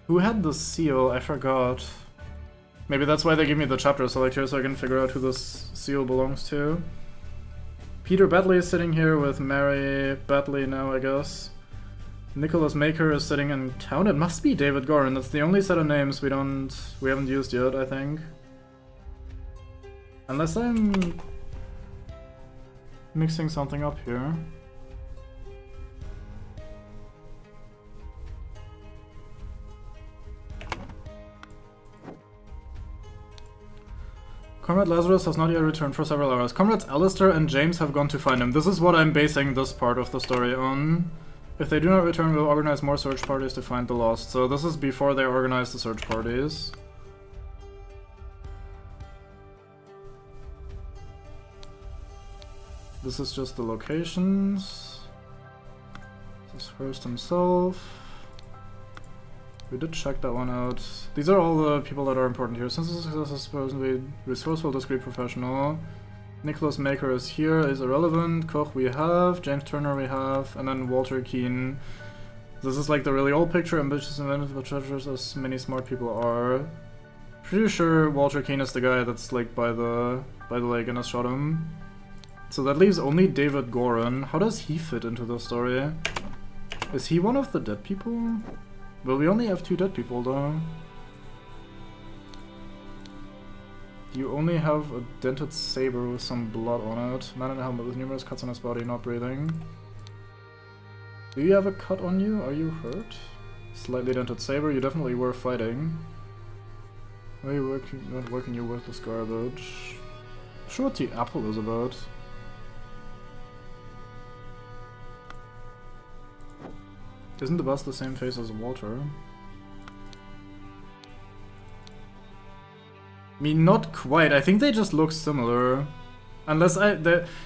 [SPEAKER 1] Who had the seal? I forgot. Maybe that's why they give me the chapter select here, so I can figure out who this seal belongs to. Peter Batley is sitting here with Mary Batley now, I guess. Nicholas Maker is sitting in town. It must be David Goran. That's the only set of names we haven't used yet, I think. Unless I'm mixing something up here. Comrade Lazarus has not yet returned for several hours. Comrades Alistair and James have gone to find him. This is what I'm basing this part of the story on. If they do not return, we'll organize more search parties to find the lost. So this is before they organize the search parties. This is just the locations. This is Hurst himself. We did check that one out. These are all the people that are important here. Since this is supposed to be resourceful, discreet, professional. Nicholas Maker is here, is irrelevant. Koch we have, James Turner we have, and then Walter Keane. This is like the really old picture, ambitious and inventive treasures as many smart people are. Pretty sure Walter Keane is the guy that's like by the lake and has shot him. So that leaves only David Goran. How does he fit into the story? Is he one of the dead people? Well, we only have 2 dead people though. You only have a dented saber with some blood on it. Man in a helmet with numerous cuts on his body, not breathing. Do you have a cut on you? Are you hurt? Slightly dented saber, you definitely were fighting. Why are you not working, you worthless garbage? Not sure what the apple is about. Isn't the boss the same face as Walter? I mean, not quite. I think they just look similar. Unless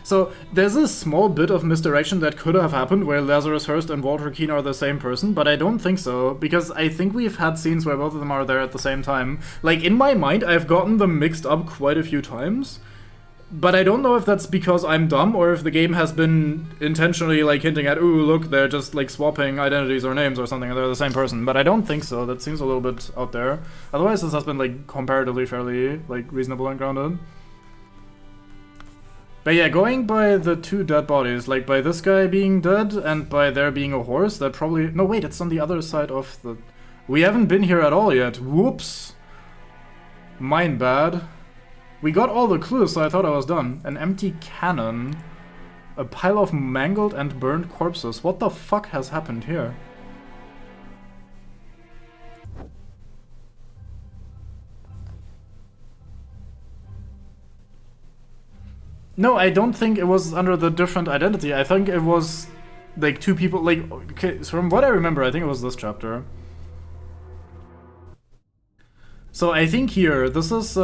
[SPEAKER 1] so there's a small bit of misdirection that could have happened where Lazarus Hurst and Walter Keane are the same person, but I don't think so, because I think we've had scenes where both of them are there at the same time. Like, in my mind, I've gotten them mixed up quite a few times. But I don't know if that's because I'm dumb or if the game has been intentionally like hinting at, ooh, look, they're just like swapping identities or names or something and they're the same person. But I don't think so. That seems a little bit out there. Otherwise, this has been like comparatively fairly like reasonable and grounded. But yeah, going by the 2 dead bodies, like by this guy being dead and by there being a horse, that probably... No, wait, it's on the other side of the... We haven't been here at all yet. Whoops. Mine bad. We got all the clues, so I thought I was done. An empty cannon. A pile of mangled and burned corpses. What the fuck has happened here? No, I don't think it was under the different identity. I think it was like 2 people, like, okay, so from what I remember, I think it was this chapter. So I think here, this is,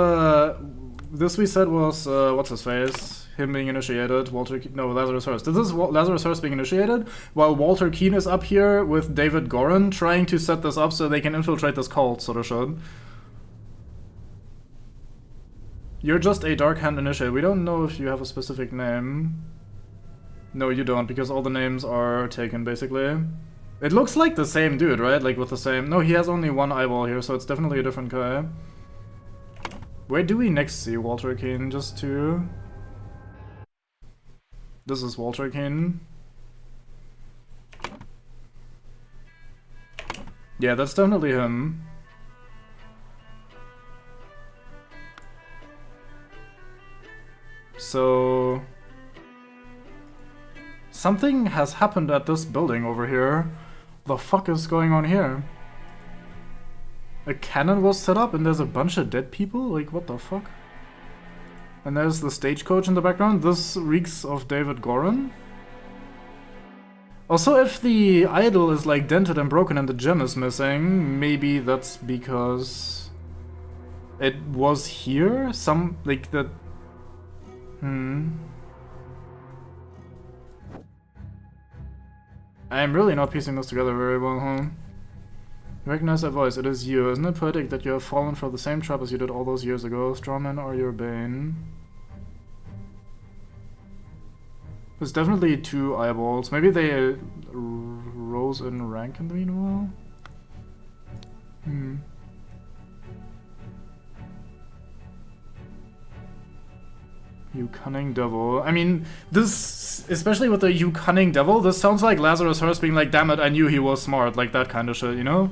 [SPEAKER 1] this we said was, what's his face? Him being initiated, Lazarus Hurst. This is Lazarus Hurst being initiated, while Walter Keane is up here with David Goran trying to set this up so they can infiltrate this cult, sort of should. You're just a Dark Hand initiate. We don't know if you have a specific name. No, you don't, because all the names are taken, basically. It looks like the same dude, right? Like with the same... No, he has only 1 eyeball here, so it's definitely a different guy. Where do we next see Walter Keane? Just to... This is Walter Keane. Yeah, that's definitely him. So... Something has happened at this building over here. The fuck is going on here? A cannon was set up and there's a bunch of dead people? Like, what the fuck? And there's the stagecoach in the background. This reeks of David Goran. Also, if the idol is like dented and broken and the gem is missing, maybe that's because it was here? Like the... I'm really not piecing this together very well, huh? Recognize that voice, it is you. Isn't it poetic that you have fallen for the same trap as you did all those years ago? Strawmen are your bane. There's definitely 2 eyeballs. Maybe they rose in rank in the meanwhile? You cunning devil. I mean, this, especially with the you cunning devil, this sounds like Lazarus Hurst being like, damn it, I knew he was smart, like that kind of shit, you know?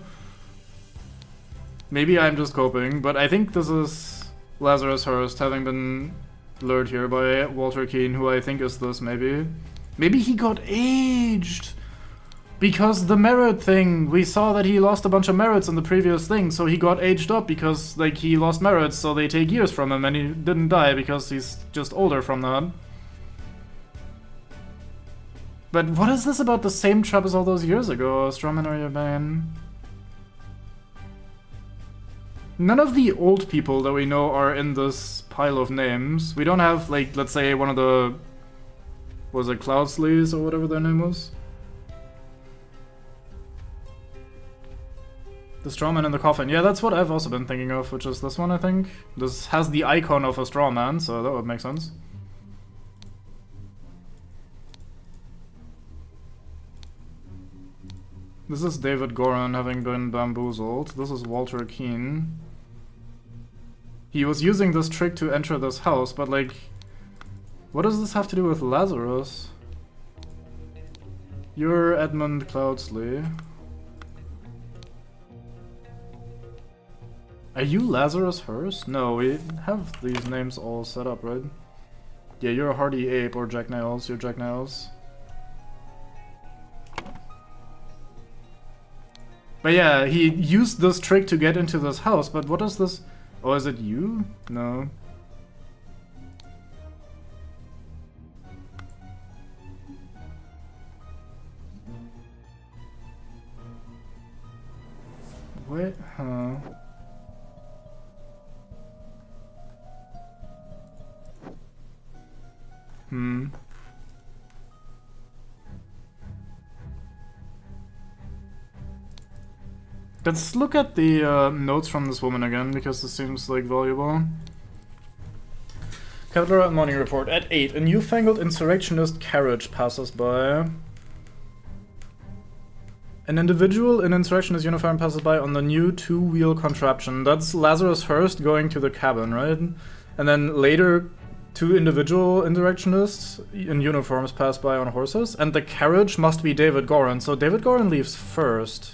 [SPEAKER 1] Maybe I'm just coping, but I think this is Lazarus Hurst having been lured here by Walter Keane, who I think is this, maybe. Maybe he got aged! Because the merit thing, we saw that he lost a bunch of merits in the previous thing, so he got aged up because, like, he lost merits, so they take years from him, and he didn't die because he's just older from that. But what is this about the same trap as all those years ago, Strawman or Yabane? None of the old people that we know are in this pile of names. We don't have, like, let's say one of the... was it Cloudsleys or whatever their name was? The strawman in the coffin. Yeah, that's what I've also been thinking of, which is this one, I think. This has the icon of a strawman, so that would make sense. This is David Goran having been bamboozled. This is Walter Keane. He was using this trick to enter this house, but like... what does this have to do with Lazarus? You're Edmund Cloudsley. Are you Lazarus Hearst? No, we have these names all set up, right? Yeah, you're a Hardy Ape, or Jack Niles. You're Jack Niles. But yeah, he used this trick to get into this house, but what is this? Oh, is it you? No. Wait, huh. Let's look at the notes from this woman again, because this seems like valuable. Cavalera Morning Report. At 8, a newfangled insurrectionist carriage passes by. An individual in insurrectionist uniform passes by on the new two-wheel contraption. That's Lazarus Hearst going to the cabin, right? And then later, two individual insurrectionists in uniforms pass by on horses. And the carriage must be David Goran, so David Goran leaves first.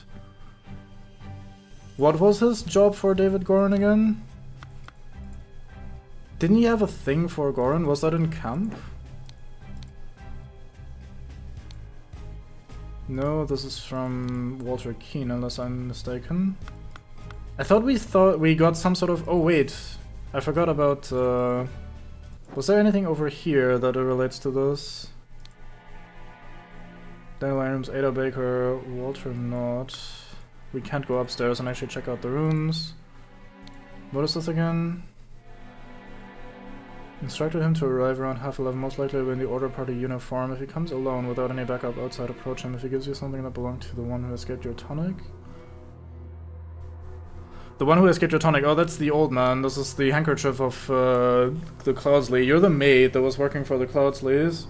[SPEAKER 1] What was his job for David Goran again? Didn't he have a thing for Goran? Was that in camp? No, this is from Walter Keane, unless I'm mistaken. I thought we got some sort of... oh wait, I forgot about... was there anything over here that relates to this? Daniel Abrams, Ada Baker, Walter Knott... We can't go upstairs and actually check out the rooms. What is this again? Instructed him to arrive around 11:30, most likely in the order party uniform. If he comes alone without any backup outside, approach him. If he gives you something that belonged to the one who escaped your tonic. The one who escaped your tonic. Oh, that's the old man. This is the handkerchief of the Cloudsley. You're the maid that was working for the Cloudsleys.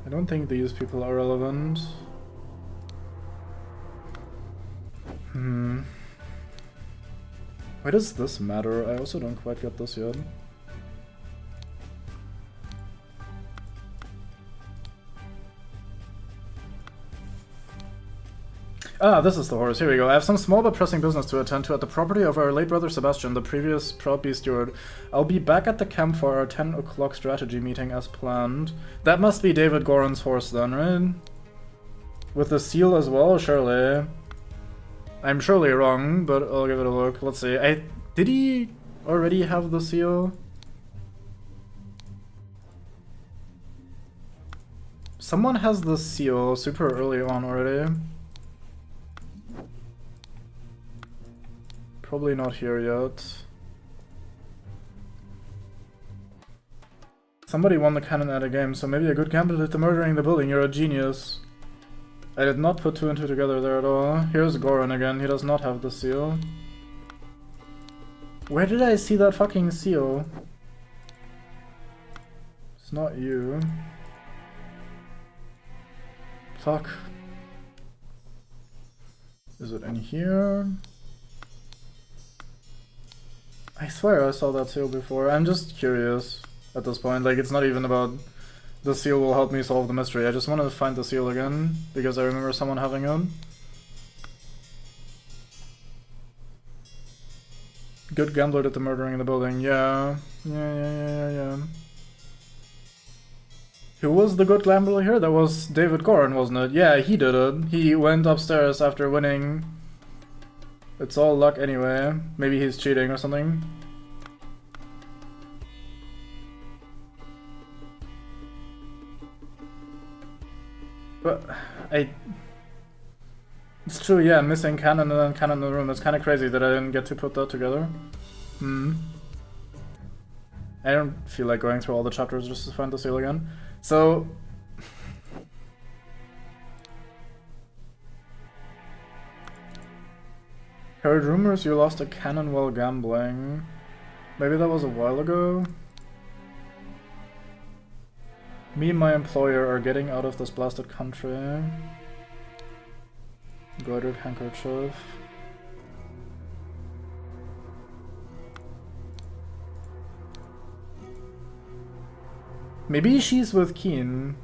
[SPEAKER 1] I don't think these people are relevant. Why does this matter? I also don't quite get this yet. Ah, this is the horse. Here we go. I have some small but pressing business to attend to at the property of our late brother Sebastian, the previous Proud Bee steward. I'll be back at the camp for our 10 o'clock strategy meeting as planned. That must be David Goran's horse then, right? With the seal as well, surely. I'm surely wrong, but I'll give it a look. Let's see. Did he already have the seal? Someone has the seal super early on already. Probably not here yet. Somebody won the cannon at a game, so maybe a good gamble at the murdering the building. You're a genius. I did not put two and two together there at all. Here's Goran again. He does not have the seal. Where did I see that fucking seal? It's not you. Fuck. Is it in here? I swear I saw that seal before. I'm just curious at this point. Like, it's not even about the seal will help me solve the mystery. I just want to find the seal again because I remember someone having it. Good gambler did the murdering in the building. Yeah. Who was the good gambler here? That was David Goran, wasn't it? Yeah, he did it. He went upstairs after winning. It's all luck anyway. Maybe he's cheating or something. But it's true, yeah, missing cannon and then cannon in the room. It's kind of crazy that I didn't get to put that together. I don't feel like going through all the chapters just to find the seal again. So... Heard rumors you lost a cannon while gambling. Maybe that was a while ago? Me and my employer are getting out of this blasted country. Embroidered handkerchief. Maybe she's with Keen.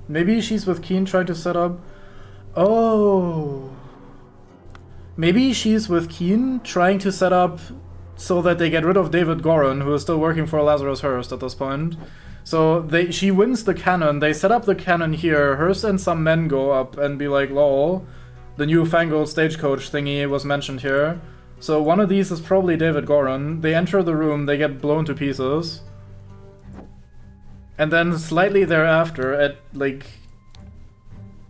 [SPEAKER 1] Maybe she's with Keen trying to set up... Oh! Maybe she's with Keen trying to set up so that they get rid of David Goran, who is still working for Lazarus Hurst at this point. So she wins the cannon, they set up the cannon here, Hurst and some men go up and be like, lol, the newfangled stagecoach thingy was mentioned here. So one of these is probably David Goran. They enter the room, they get blown to pieces. And then slightly thereafter, at like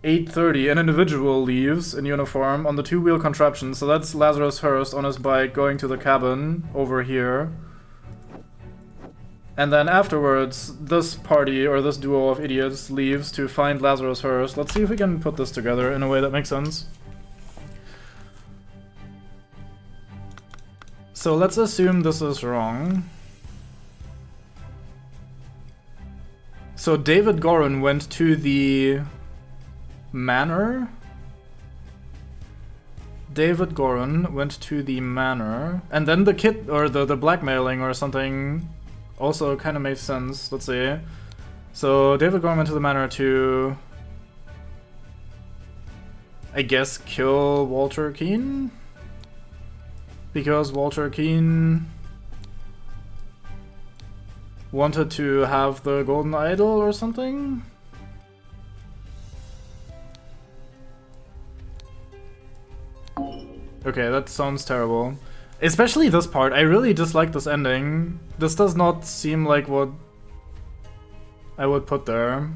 [SPEAKER 1] 8:30, an individual leaves in uniform on the two-wheel contraption. So that's Lazarus Hurst on his bike going to the cabin over here. And then afterwards, this party, or this duo of idiots, leaves to find Lazarus Hurst. Let's see if we can put this together in a way that makes sense. So let's assume this is wrong. So David Goran went to the manor. David Goran went to the manor. And then the kid, or the blackmailing or something also kind of makes sense. Let's see. So David Goran went to the manor to, I guess, kill Walter Keane? Because Walter Keane wanted to have the golden idol or something? Okay, that sounds terrible. Especially this part, I really dislike this ending. This does not seem like what I would put there.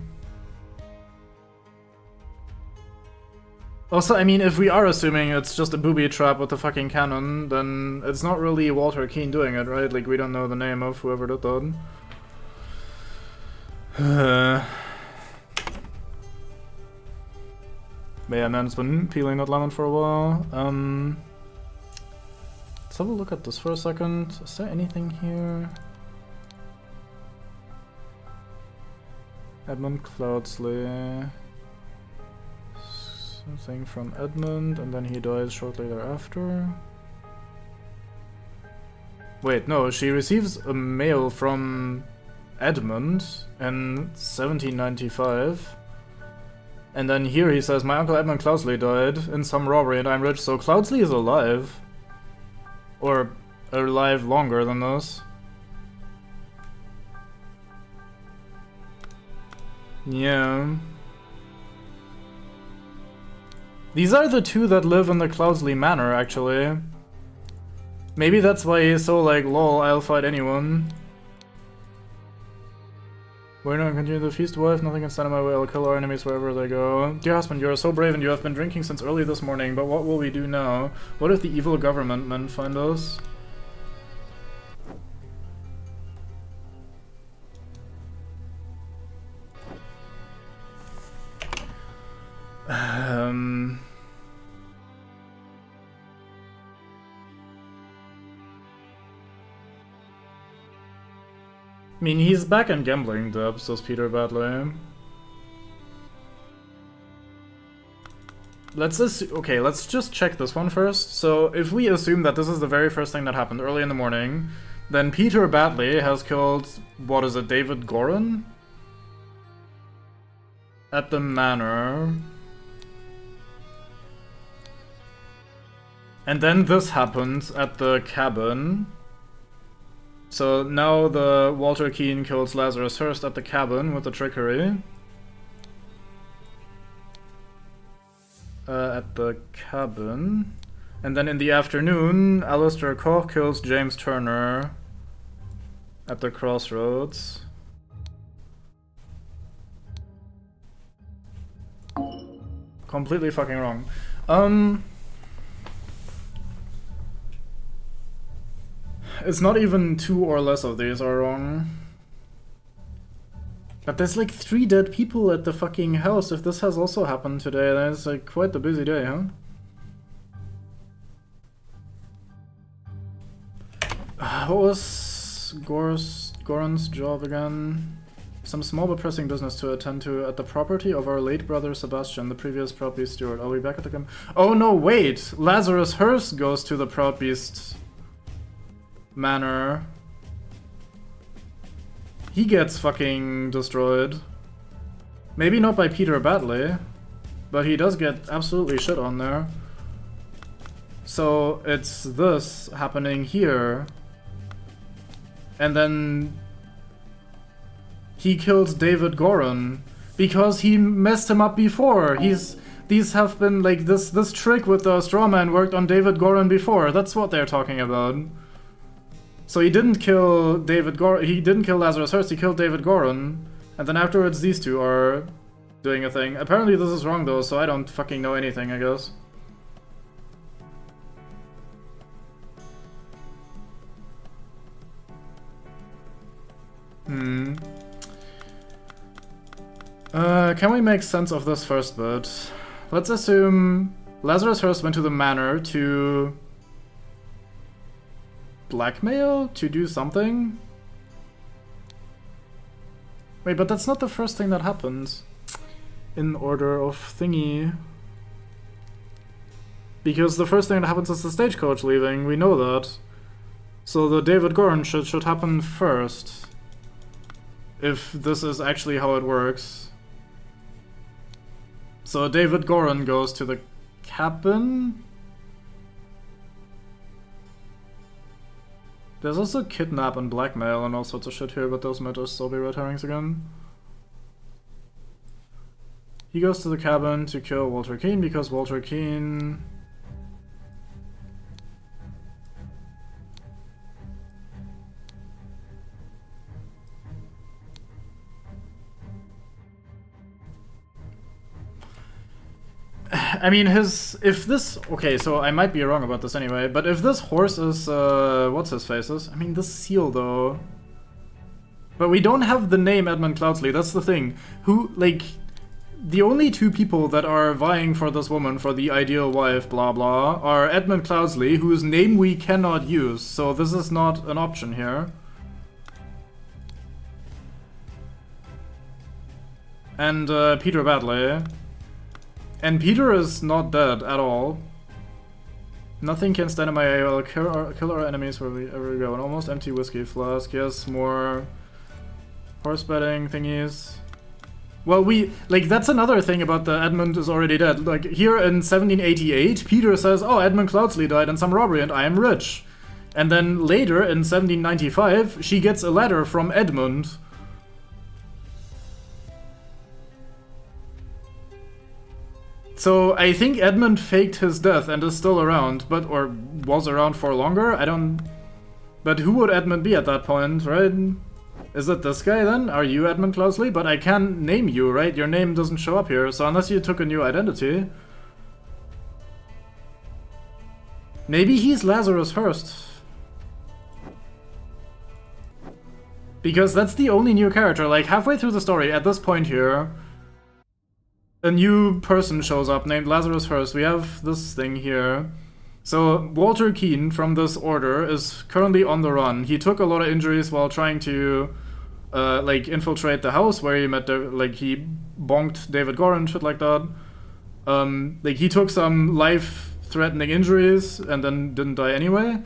[SPEAKER 1] Also, I mean, if we are assuming it's just a booby trap with the fucking cannon, then it's not really Walter Keane doing it, right? Like, we don't know the name of whoever did that. But yeah, man, it's been peeling that lemon for a while. Let's have a look at this for a second. Is there anything here? Edmund Cloudsley. Something from Edmund, and then he dies shortly thereafter. Wait, no, she receives a mail from Edmund in 1795. And then here he says, my uncle Edmund Cloudsley died in some robbery and I'm rich, so Cloudsley is alive. Or alive longer than this. Yeah. These are the two that live in the Cloudsley Manor, actually. Maybe that's why he's so like, lol, I'll fight anyone. We're not continue the feast, wife, nothing can stand in my way, I'll kill our enemies wherever they go. Dear husband, you are so brave and you have been drinking since early this morning, but what will we do now? What if the evil government men find us? I mean, he's back in gambling debts, says Peter Badley. Okay, let's just check this one first. So, if we assume that this is the very first thing that happened early in the morning, then Peter Badley has killed, what is it, David Goran? At the manor. And then this happened at the cabin. So now the Walter Keane kills Lazarus Hearst at the cabin with the trickery. At the cabin. And then in the afternoon, Alistair Koch kills James Turner at the crossroads. Completely fucking wrong. It's not even 2 or less of these are wrong. But there's like 3 dead people at the fucking house. If this has also happened today, then it's like quite a busy day, huh? What was Goran's job again? Some small but pressing business to attend to at the property of our late brother Sebastian, the previous Proud Beast steward. I'll be back at the camp. Oh no, wait! Lazarus Hearst goes to the Proud Beast manor. He gets fucking destroyed. Maybe not by Peter Batley, but he does get absolutely shit on there. So it's this happening here. And then he kills David Goran because he messed him up before. These have been like this trick with the straw man worked on David Goran before. That's what they're talking about. So he didn't kill he didn't kill Lazarus Hearst, he killed David Goran, and then afterwards these two are doing a thing. Apparently this is wrong though, so I don't fucking know anything, I guess. Can we make sense of this first bit? Let's assume Lazarus Hearst went to the manor to blackmail? To do something? Wait, but that's not the first thing that happens in order of thingy. Because the first thing that happens is the stagecoach leaving, we know that. So the David Goran should happen first. If this is actually how it works. So David Goran goes to the cabin? There's also kidnap and blackmail and all sorts of shit here, but those might still be red herrings again. He goes to the cabin to kill Walter Keane because Walter Keane... I mean, if this... Okay, so I might be wrong about this anyway, but if this horse is, what's his faces? I mean, this seal, though... But we don't have the name Edmund Cloudsley, that's the thing. Who, like... The only 2 people that are vying for this woman, for the ideal wife, blah blah, are Edmund Cloudsley, whose name we cannot use, so this is not an option here. And, Peter Batley. And Peter is not dead at all. Nothing can stand in my way. I'll kill our enemies wherever we go. An almost empty whiskey flask. Yes, more horse betting thingies. Well, that's another thing about the Edmund is already dead. Like, here in 1788, Peter says, oh, Edmund Cloudsley died in some robbery and I am rich. And then later, in 1795, she gets a letter from Edmund. So I think Edmund faked his death and is still around, or was around for longer, I don't... But who would Edmund be at that point, right? Is it this guy then? Are you Edmund Cloudsley? But I can't name you, right? Your name doesn't show up here, so unless you took a new identity... Maybe he's Lazarus Hearst. Because that's the only new character, like halfway through the story, at this point here... A new person shows up named Lazarus Hearst. We have this thing here. So Walter Keane from this order is currently on the run. He took a lot of injuries while trying to infiltrate the house where he met he bonked David Goran, shit like that. He took some life-threatening injuries and then didn't die anyway.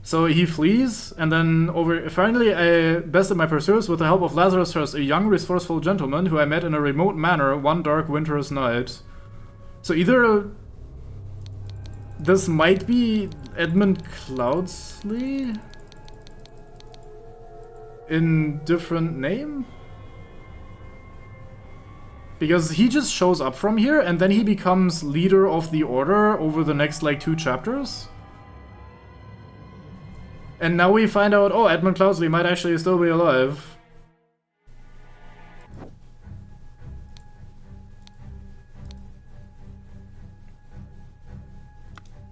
[SPEAKER 1] So he flees, and then finally I bested my pursuers with the help of Lazarus Hearst, a young, resourceful gentleman who I met in a remote manor one dark winter's night. So either this might be Edmund Cloudsley? in different name? Because he just shows up from here and then he becomes leader of the order over the next like 2 chapters. And now we find out, oh, Edmund Cloudsley might actually still be alive.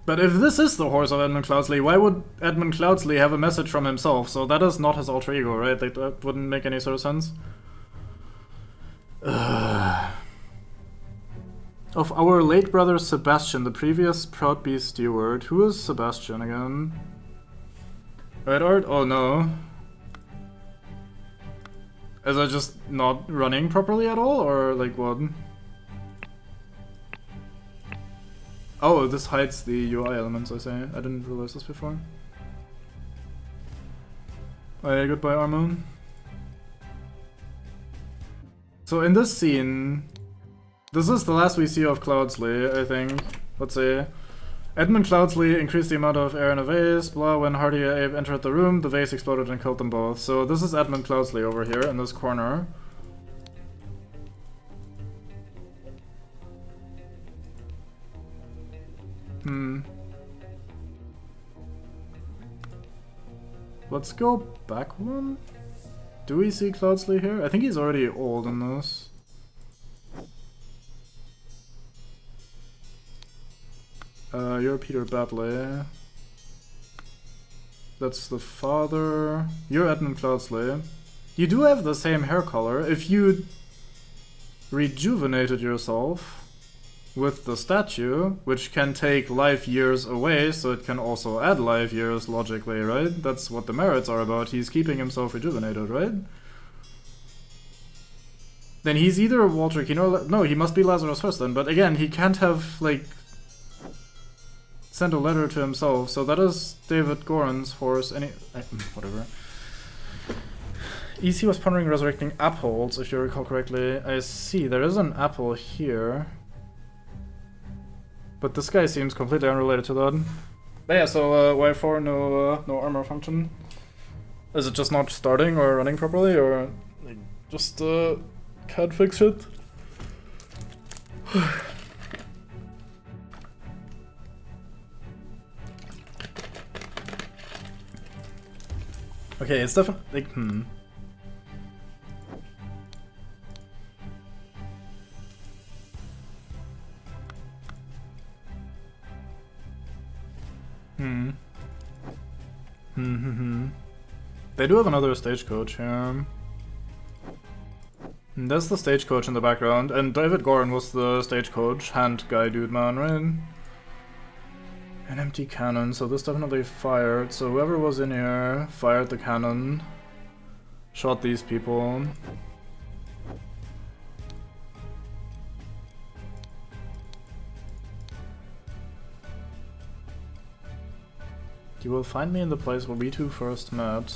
[SPEAKER 1] But if this is the horse of Edmund Cloudsley, why would Edmund Cloudsley have a message from himself? So that is not his alter ego, right? That wouldn't make any sort of sense. Of our late brother Sebastian, the previous Proud Beast steward. Who is Sebastian again? Edward? Oh no. Is I just not running properly at all, or like what? Oh, this hides the UI elements, I say. I didn't realize this before. Oh yeah, goodbye Armon. So in this scene, this is the last we see of Cloudsley, I think. Let's see. Edmund Cloudsley increased the amount of air in a vase, blah, when Hardy Abe entered the room, the vase exploded and killed them both. So this is Edmund Cloudsley over here in this corner. Let's go back one. Do we see Cloudsley here? I think he's already old in this. You're Peter Badley. That's the father. You're Edmund Cloudsley. You do have the same hair color. If you rejuvenated yourself with the statue, which can take life years away, so it can also add life years logically, right? That's what the merits are about. He's keeping himself rejuvenated, right? Then he's either Walter Keane or... No, he must be Lazarus First then. But again, he can't have, like, sent a letter to himself. So that is David Goran's horse. Whatever. EC was pondering resurrecting apples, if you recall correctly. I see, there is an apple here. But this guy seems completely unrelated to that. But yeah, so Y4, no armor function. Is it just not starting or running properly, or like, just can't fix it? Okay, it's definitely like, They do have another stagecoach here. And there's the stagecoach in the background, and David Goran was the stagecoach hand guy dude man, right? An empty cannon, so this definitely fired. So whoever was in here fired the cannon, shot these people. You will find me in the place where we two first met.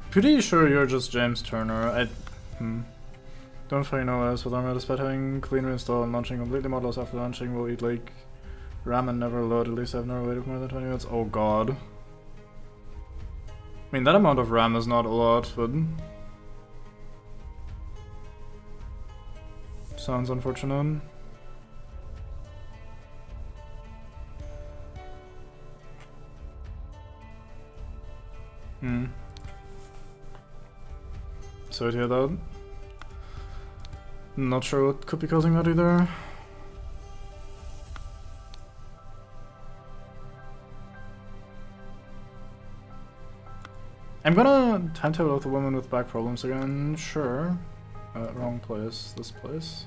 [SPEAKER 1] Pretty sure you're just James Turner. Don't fucking know as with armor, despite having clean reinstall and launching completely models after launching will eat like RAM and never load. At least I've never waited more than 20 minutes. Oh god. I mean, that amount of RAM is not a lot, but sounds unfortunate. Sorry to hear that. Not sure what could be causing that either. I'm gonna timetable out the woman with back problems again, sure. Wrong place, this place.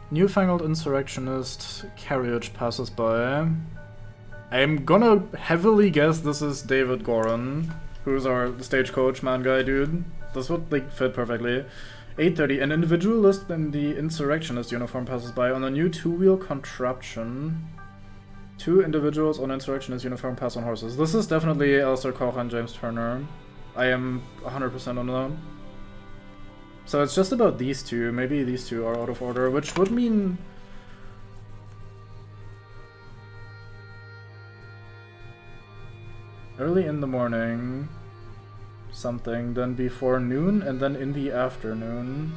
[SPEAKER 1] Newfangled insurrectionist carriage passes by. I'm gonna heavily guess this is David Goran, who's our stagecoach man guy dude. This would like fit perfectly. 8:30, an individualist in the insurrectionist uniform passes by on a new two-wheel contraption. 2 individuals on insurrectionist uniform pass on horses. This is definitely Alistair Koch and James Turner. I am 100% on that. So it's just about these two. Maybe these two are out of order, which would mean... early in the morning, something, then before noon, and then in the afternoon.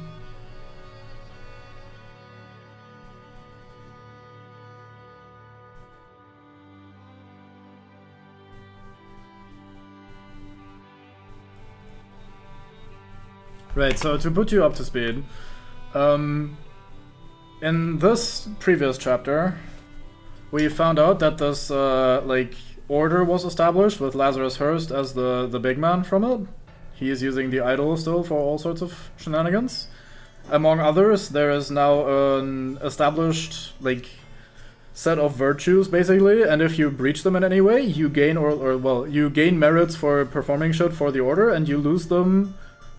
[SPEAKER 1] Right, so to put you up to speed, in this previous chapter, we found out that this, like, order was established with Lazarus Hurst as the big man from it. He is using the idol still for all sorts of shenanigans. Among others, there is now an established, like, set of virtues, basically, and if you breach them in any way, you gain, you gain merits for performing shit for the order, and you lose them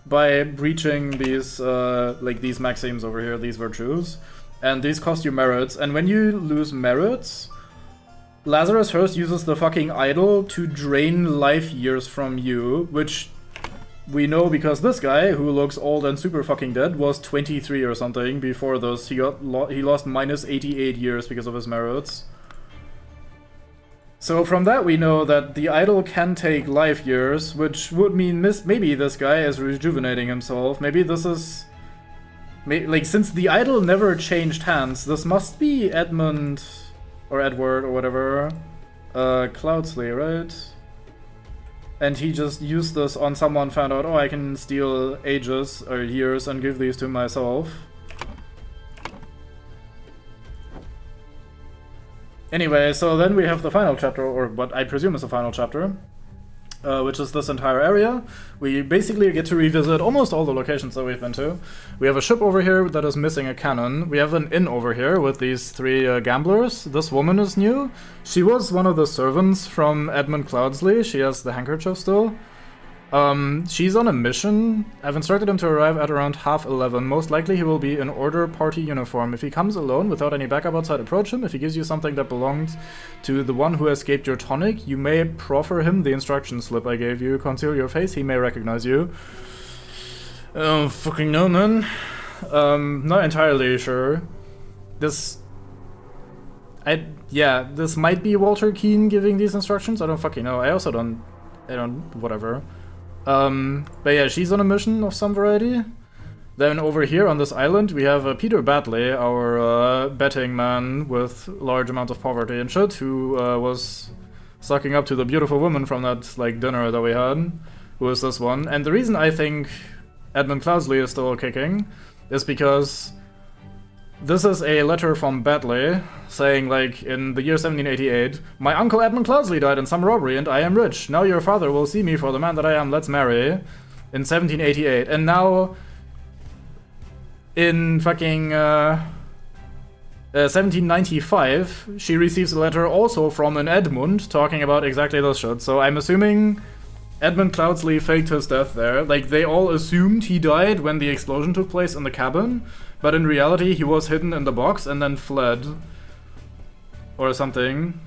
[SPEAKER 1] by breaching these, these maxims over here, these virtues. And these cost you merits, and when you lose merits, Lazarus Hurst uses the fucking idol to drain life years from you, which we know because this guy, who looks old and super fucking dead, was 23 or something before this. He lost minus 88 years because of his merits. So from that we know that the idol can take life years, which would mean maybe this guy is rejuvenating himself. Maybe this is... like, since the idol never changed hands, this must be Edmund... or Edward, or whatever, Cloudsley, right? And he just used this on someone, found out, oh, I can steal ages or years and give these to myself. Anyway, so then we have the final chapter, or what I presume is the final chapter, which is this entire area. We basically get to revisit almost all the locations that we've been to. We have a ship over here that is missing a cannon. We have an inn over here with these three gamblers. This woman is new. She was one of the servants from Edmund Cloudsley. She has the handkerchief still. She's on a mission. I've instructed him to arrive at around 11:30. Most likely he will be in order party uniform. If he comes alone without any backup outside, approach him. If he gives you something that belonged to the one who escaped your tonic, you may proffer him the instruction slip I gave you. Conceal your face, he may recognize you. Oh, fucking no, man. Not entirely sure. This might be Walter Keane giving these instructions. I don't fucking know. I don't, whatever. But yeah, she's on a mission of some variety. Then over here on this island, we have Peter Batley, our betting man with large amounts of poverty and shit, who was sucking up to the beautiful woman from that, like, dinner that we had, who is this one. And the reason I think Edmund Cloudsley is still kicking is because this is a letter from Batley saying, like, in the year 1788, my uncle Edmund Cloudsley died in some robbery and I am rich. Now your father will see me for the man that I am. Let's marry. In 1788. And now, in fucking 1795, she receives a letter also from an Edmund talking about exactly this shit. So I'm assuming Edmund Cloudsley faked his death there. Like, they all assumed he died when the explosion took place in the cabin, but in reality he was hidden in the box and then fled. Or something.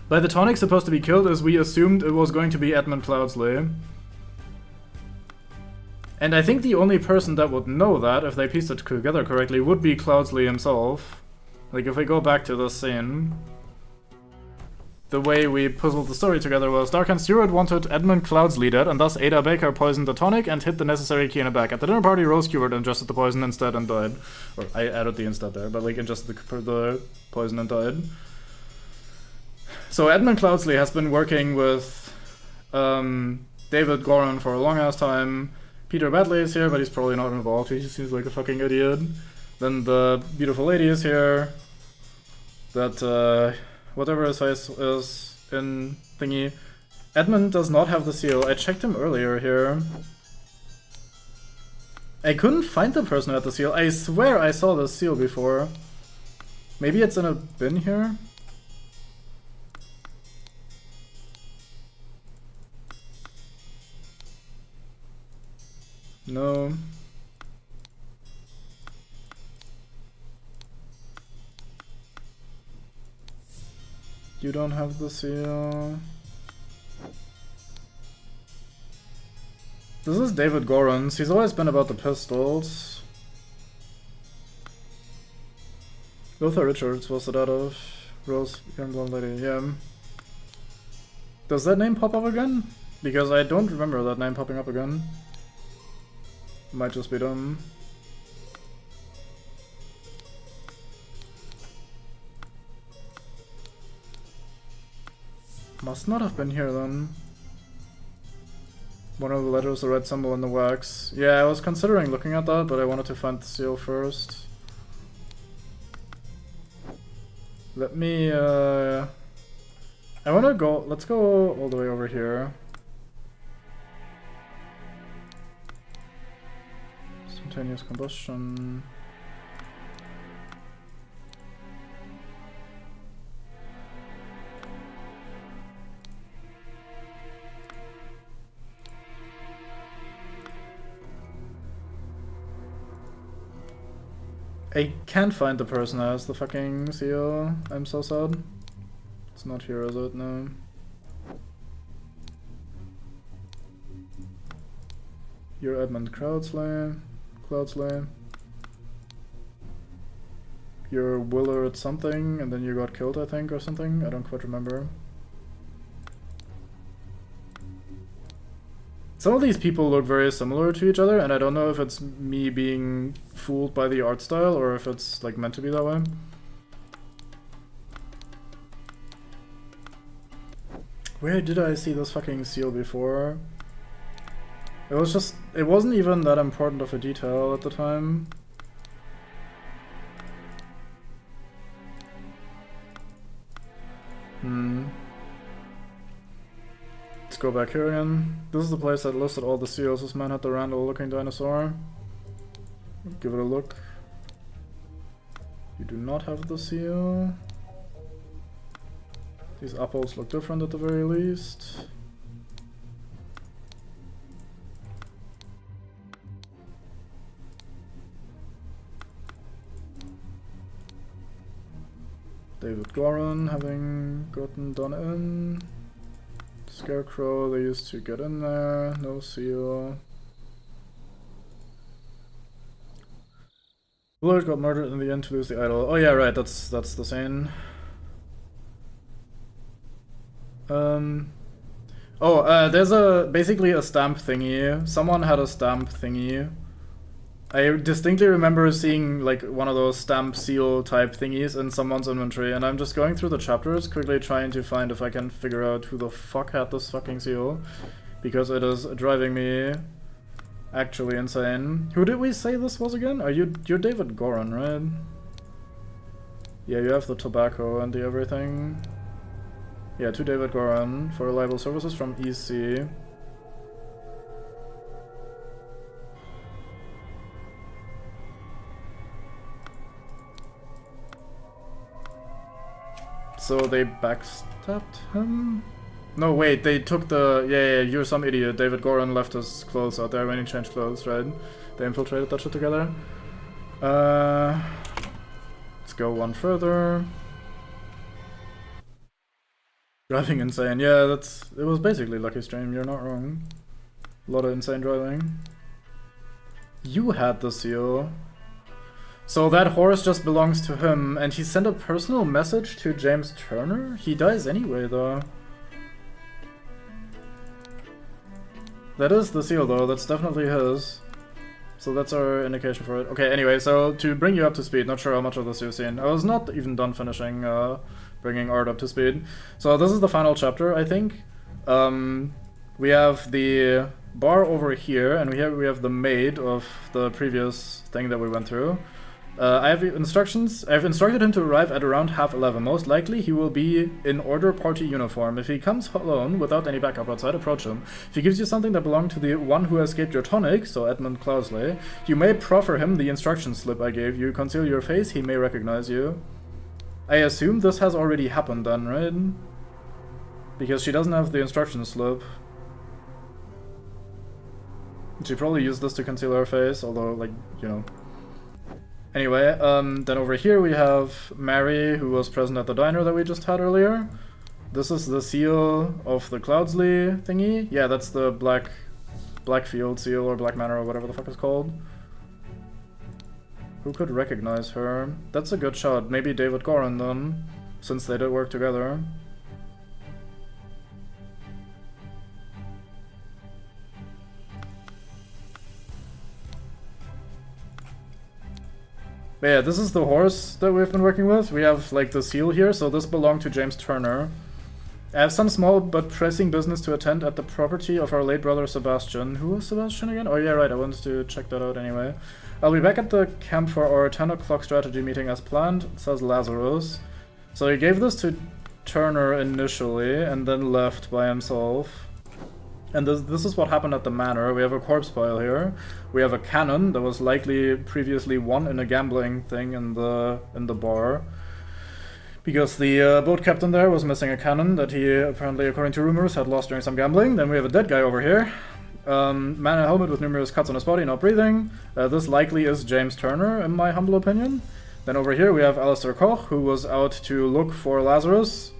[SPEAKER 1] By the tonic supposed to be killed, as we assumed it was going to be Edmund Cloudsley. And I think the only person that would know that, if they pieced it together correctly, would be Cloudsley himself. Like, if we go back to this scene, the way we puzzled the story together was Darkhand Stewart wanted Edmund Cloudsley dead, and thus Ada Baker poisoned the tonic and hid the necessary key in a bag. At the dinner party, Rose Stewart ingested the poison instead and died. Or, I added the instead there, but, like, ingested the poison and died. So Edmund Cloudsley has been working with David Goran for a long ass time. Peter Batley is here, but he's probably not involved. He just seems like a fucking idiot. Then the beautiful lady is here. That, whatever his face is in thingy. Edmund does not have the seal. I checked him earlier here. I couldn't find the person who had the seal. I swear I saw the seal before. Maybe it's in a bin here? No. You don't have the seal. This is David Gorans. He's always been about the pistols. Lothar Richards was it out of Rose, Young Blonde Lady, yeah. Does that name pop up again? Because I don't remember that name popping up again. Might just be dumb. Must not have been here then. One of the letters, the red symbol in the wax. Yeah, I was considering looking at that, but I wanted to find the seal first. Let me, I wanna go, let's go all the way over here. Spontaneous combustion. I can't find the person that has the fucking seal. I'm so sad. It's not here, is it? No. You're Edmund Cloudsley. You're Willard something, and then you got killed, I think, or something. I don't quite remember. Some of these people look very similar to each other, and I don't know if it's me being fooled by the art style or if it's like meant to be that way. Where did I see this fucking seal before? It was just, it wasn't even that important of a detail at the time. Let's go back here again. This is the place that listed all the seals. This man had the Randall looking dinosaur. Give it a look. You do not have the seal. These apples look different at the very least. David Goran having gotten done in. Scarecrow, they used to get in there, no seal. Willard got murdered in the end to lose the idol. Oh yeah, right, that's the scene. There's basically a stamp thingy. Someone had a stamp thingy. I distinctly remember seeing like one of those stamp seal type thingies in someone's inventory, and I'm just going through the chapters, quickly trying to find if I can figure out who the fuck had this fucking seal, because it is driving me actually insane. Who did we say this was again? You're David Goran, right? Yeah, you have the tobacco and the everything. Yeah, to David Goran for reliable services from EC. So they backstabbed him? No, wait, they took the... Yeah, you're some idiot. David Goran left his clothes out there when he changed clothes, right? They infiltrated that shit together. Let's go one further. Driving insane. Yeah, it was basically Lucky Stream, you're not wrong. A lot of insane driving. You had the seal. So that horse just belongs to him, and he sent a personal message to James Turner? He dies anyway, though. That is the seal, though. That's definitely his. So that's our indication for it. Okay, anyway, so to bring you up to speed, not sure how much of this you've seen. I was not even done finishing bringing Art up to speed. So this is the final chapter, I think. We have the bar over here, and we have the maid of the previous thing that we went through. I have instructions. I've instructed him to arrive at around 11:30. Most likely, he will be in order party uniform. If he comes alone, without any backup outside, approach him. If he gives you something that belonged to the one who escaped your tonic, so Edmund Cloudsley, you may proffer him the instruction slip I gave you. Conceal your face, he may recognize you. I assume this has already happened then, right? Because she doesn't have the instruction slip. She probably used this to conceal her face, although, like, you know... Anyway, then over here we have Mary, who was present at the diner that we just had earlier. This is the seal of the Cloudsley thingy. Yeah, that's the black Blackfield Seal or Black Manor or whatever the fuck it's called. Who could recognize her? That's a good shot. Maybe David Goran then, since they did work together. But yeah, this is the horse that we've been working with. We have like the seal here, so this belonged to James Turner. I have some small but pressing business to attend at the property of our late brother Sebastian. Who was Sebastian again? Oh yeah, right, I wanted to check that out anyway. I'll be back at the camp for our 10 o'clock strategy meeting as planned, it says Lazarus. So he gave this to Turner initially, and then left by himself. And this is what happened at the manor. We have a corpse pile here. We have a cannon that was likely previously won in a gambling thing in the bar. Because the boat captain there was missing a cannon that he apparently, according to rumors, had lost during some gambling. Then we have a dead guy over here. Man in a helmet with numerous cuts on his body, not breathing. This likely is James Turner, in my humble opinion. Then over here we have Alistair Koch, who was out to look for Lazarus,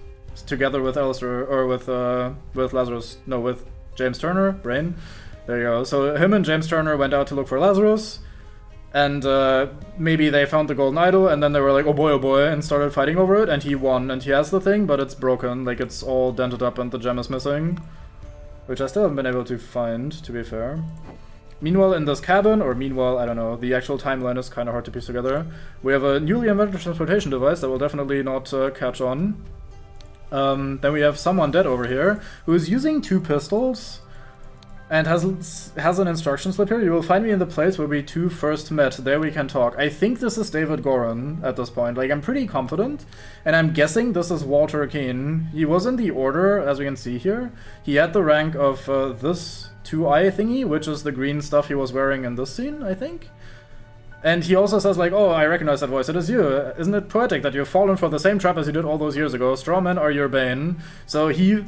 [SPEAKER 1] together with Alistair, or with Lazarus, no, with James Turner, brain. There you go. So him and James Turner went out to look for Lazarus, and maybe they found the golden idol, and then they were like, oh boy, and started fighting over it, and he won, and he has the thing, but it's broken, like it's all dented up and the gem is missing. Which I still haven't been able to find, to be fair. Meanwhile, in this cabin, or meanwhile, I don't know, the actual timeline is kind of hard to piece together. We have a newly invented transportation device that will definitely not catch on. Then we have someone dead over here, who is using 2 pistols, and has an instruction slip here. You will find me in the place where we 2 first met. There we can talk. I think this is David Goran at this point. Like, I'm pretty confident, and I'm guessing this is Walter Keane. He was in the order, as we can see here. He had the rank of this 2i thingy, which is the green stuff he was wearing in this scene, I think. And he also says like, oh, I recognize that voice, it is you. Isn't it poetic that you've fallen for the same trap as you did all those years ago? Straw men are your bane. So Walter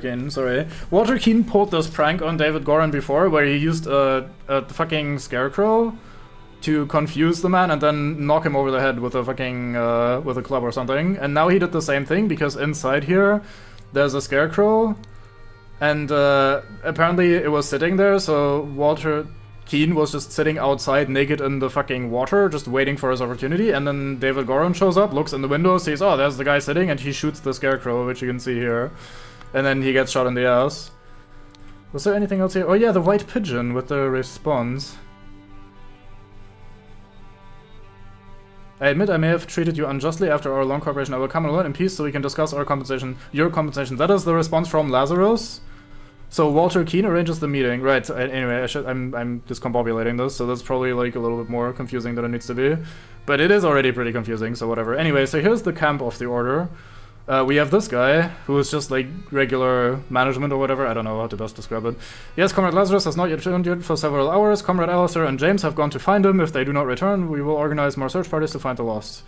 [SPEAKER 1] Keane, sorry. Walter Keane pulled this prank on David Goran before, where he used a fucking scarecrow to confuse the man and then knock him over the head with a fucking, with a club or something. And now he did the same thing, because inside here, there's a scarecrow. And apparently it was sitting there, so Walter Keane was just sitting outside naked in the fucking water, just waiting for his opportunity, and then David Goran shows up, looks in the window, sees, oh, there's the guy sitting, and he shoots the scarecrow, which you can see here. And then he gets shot in the ass. Was there anything else here? Oh yeah, the white pigeon with the response. I admit I may have treated you unjustly after our long cooperation. I will come alone in peace so we can discuss our compensation, your compensation. That is the response from Lazarus. So Walter Keane arranges the meeting, right? Anyway, I'm discombobulating this, so that's probably like a little bit more confusing than it needs to be, but it is already pretty confusing, so whatever. Anyway, so here's the camp of the Order. We have this guy who is just like regular management or whatever. I don't know how to best describe it. Yes, Comrade Lazarus has not yet returned yet for several hours. Comrade Alistair and James have gone to find him. If they do not return, we will organize more search parties to find the lost.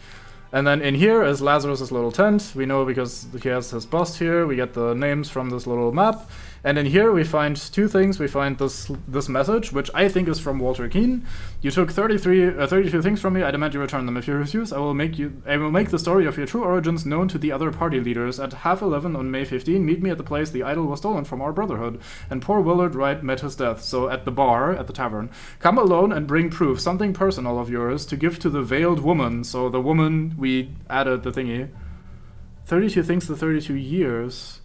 [SPEAKER 1] And then in here is Lazarus' little tent. We know because he has his bust here. We get the names from this little map. And in here we find 2 things. We find this message, which I think is from Walter Keane. You took 32 things from me. I demand you return them. If you refuse, I will make the story of your true origins known to the other party leaders. At 11:30 on May 15, meet me at the place the idol was stolen from our brotherhood. And poor Willard Wright met his death. So at the bar, at the tavern. Come alone and bring proof, something personal of yours, to give to the veiled woman. So the woman, we added the thingy. 32 things to 32 years.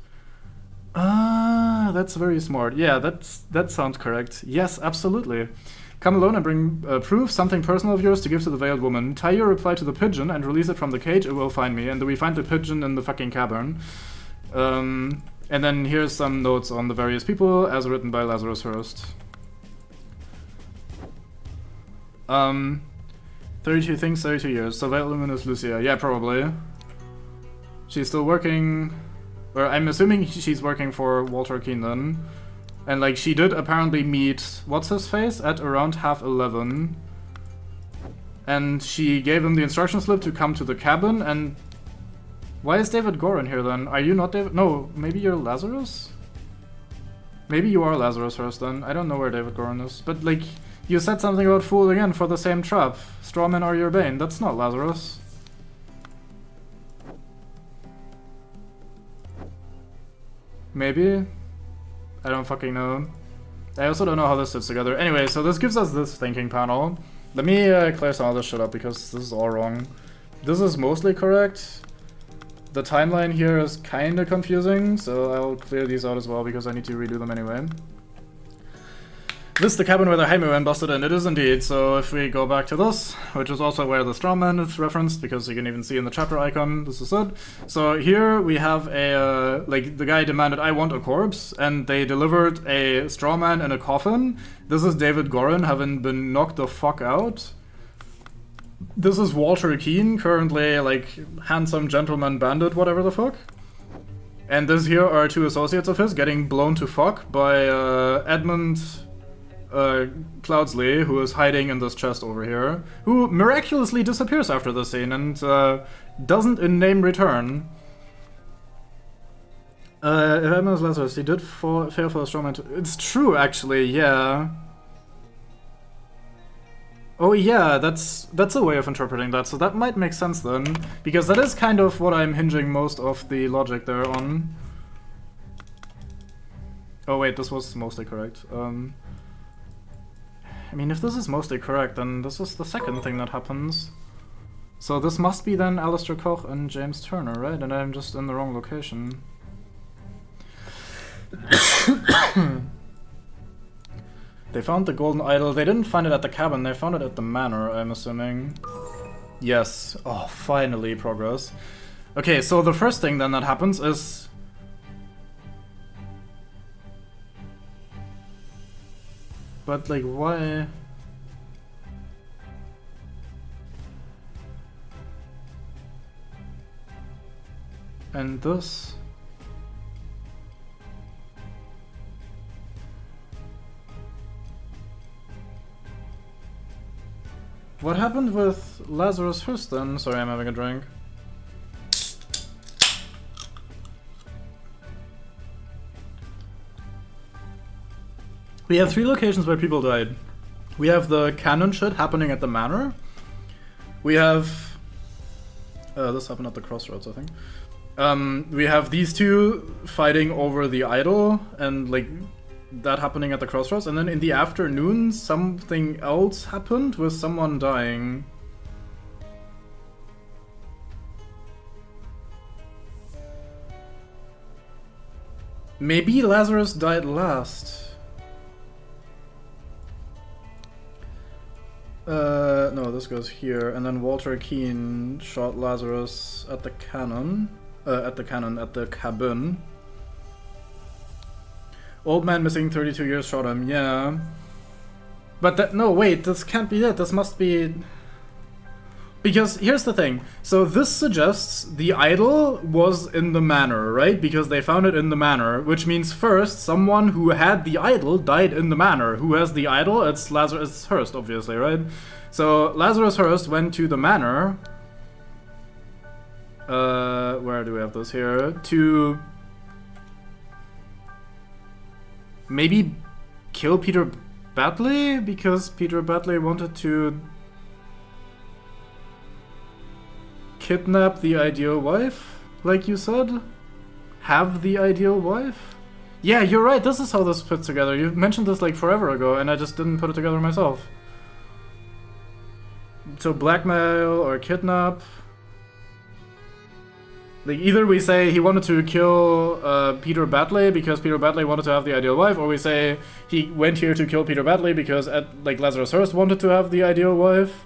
[SPEAKER 1] Ah, that's very smart. Yeah, that sounds correct. Yes, absolutely. Come alone and bring proof, something personal of yours, to give to the veiled woman. Tie your reply to the pigeon and release it from the cage. It will find me. And we find the pigeon in the fucking cavern. And then here's some notes on the various people, as written by Lazarus Hurst. 32 things, 32 years. So veiled woman is Lucia. Yeah, probably. She's still working... Or I'm assuming she's working for Walter Keane then. And like she did apparently meet what's his face at around 11:30. And she gave him the instruction slip to come to the cabin. And why is David Goran here then? Are you not David? No, maybe you're Lazarus? Maybe you are Lazarus Hurst then. I don't know where David Goran is. But like you said something about fool again for the same trap. Strawmen are your bane. That's not Lazarus. Maybe. I don't fucking know. I also don't know how this fits together. Anyway, so this gives us this thinking panel. Let me clear some of this shit up because this is all wrong. This is mostly correct. The timeline here is kinda confusing, so I'll clear these out as well because I need to redo them anyway. This is the cabin where the Jaime went busted in. It is indeed. So if we go back to this, which is also where the strawman is referenced, because you can even see in the chapter icon, this is it. So here we have a, like, the guy demanded, I want a corpse, and they delivered a strawman in a coffin. This is David Gorin having been knocked the fuck out. This is Walter Keane, currently, like, handsome gentleman bandit, whatever the fuck. And this here are two associates of his getting blown to fuck by Edmund Cloudsley, who is hiding in this chest over here, who miraculously disappears after this scene and doesn't in name return. If Edmund Lazarus, he did fail for the strongman to... It's true, actually, yeah. Oh yeah, that's a way of interpreting that, so that might make sense then, because that is kind of what I'm hinging most of the logic there on. Oh wait, this was mostly correct. I mean, if this is mostly correct, then this is the second thing that happens. So this must be then Alistair Koch and James Turner, right? And I'm just in the wrong location. They found the golden idol. They didn't find it at the cabin, they found it at the manor, I'm assuming. Yes. Oh, finally, progress. Okay, so the first thing then that happens is... But, like, why? And this? What happened with Lazarus Hearst then? Sorry, I'm having a drink. We have 3 locations where people died. We have the canon shit happening at the manor. We have... this happened at the crossroads, I think. We have these two fighting over the idol, and like that happening at the crossroads. And then in the afternoon, something else happened with someone dying. Maybe Lazarus died last. No, this goes here, and then Walter Keane shot Lazarus at the cannon. At the cabin. Old man missing 32 years shot him, yeah. But that, no, wait, this can't be it, this must be... Because here's the thing, so this suggests the idol was in the manor, right? Because they found it in the manor, which means first, someone who had the idol died in the manor. Who has the idol? It's Lazarus Hearst, obviously, right? So Lazarus Hearst went to the manor. Where do we have this here? To maybe kill Peter Batley? Because Peter Batley wanted to kidnap the ideal wife, like you said? Have the ideal wife? Yeah, you're right, this is how this fits together. You mentioned this like forever ago, and I just didn't put it together myself. So blackmail or kidnap. Like either we say he wanted to kill Peter Batley because Peter Batley wanted to have the ideal wife, or we say he went here to kill Peter Batley because like Lazarus Hearst wanted to have the ideal wife.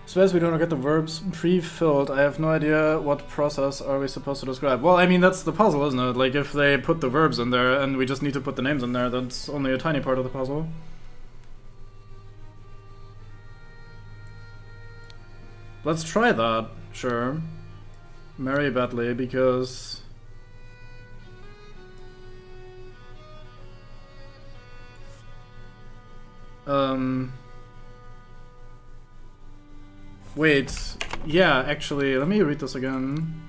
[SPEAKER 1] Suppose we don't get the verbs pre-filled. I have no idea what process are we supposed to describe. Well, I mean, that's the puzzle, isn't it? Like, if they put the verbs in there and we just need to put the names in there, that's only a tiny part of the puzzle. Let's try that, sure. Mary Batley, because... Wait, yeah, actually, let me read this again.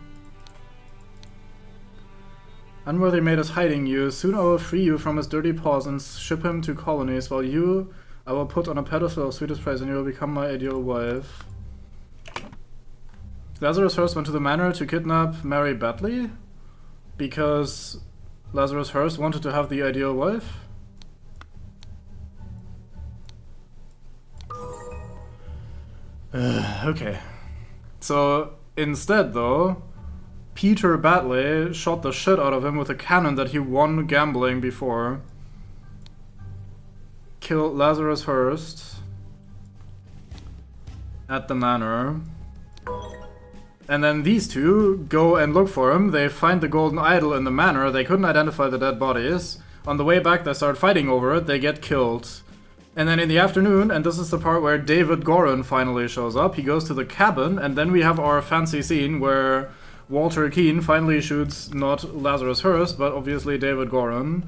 [SPEAKER 1] Unworthy maid is hiding you. Soon I will free you from his dirty paws and ship him to colonies, while you I will put on a pedestal of sweetest praise and you will become my ideal wife. Lazarus Hearst went to the manor to kidnap Mary Batley? because Lazarus Hearst wanted to have the ideal wife? Okay. So instead, though, Peter Batley shot the shit out of him with a cannon that he won gambling before. Killed Lazarus Hearst at the manor. And then these two go and look for him. They find the golden idol in the manor. They couldn't identify the dead bodies. On the way back, they start fighting over it. They get killed. And then in the afternoon, and this is the part where David Goran finally shows up, he goes to the cabin, and then we have our fancy scene where Walter Keane finally shoots not Lazarus Hearst, but obviously David Goran.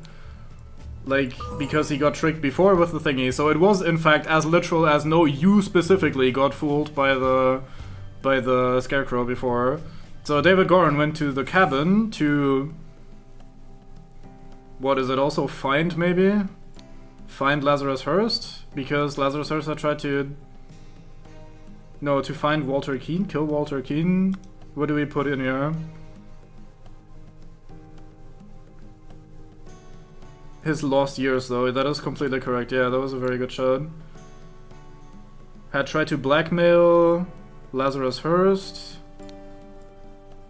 [SPEAKER 1] Like, because he got tricked before with the thingy. So it was, in fact, as literal as no, you specifically got fooled by the Scarecrow before. So David Goran went to the cabin to... what is it, also find, maybe? Find Lazarus Hearst? Because Lazarus Hearst had tried to... no, to find Walter Keane? Kill Walter Keane? What do we put in here? His lost years, though. That is completely correct. Yeah, that was a very good shot. Had tried to blackmail Lazarus Hearst.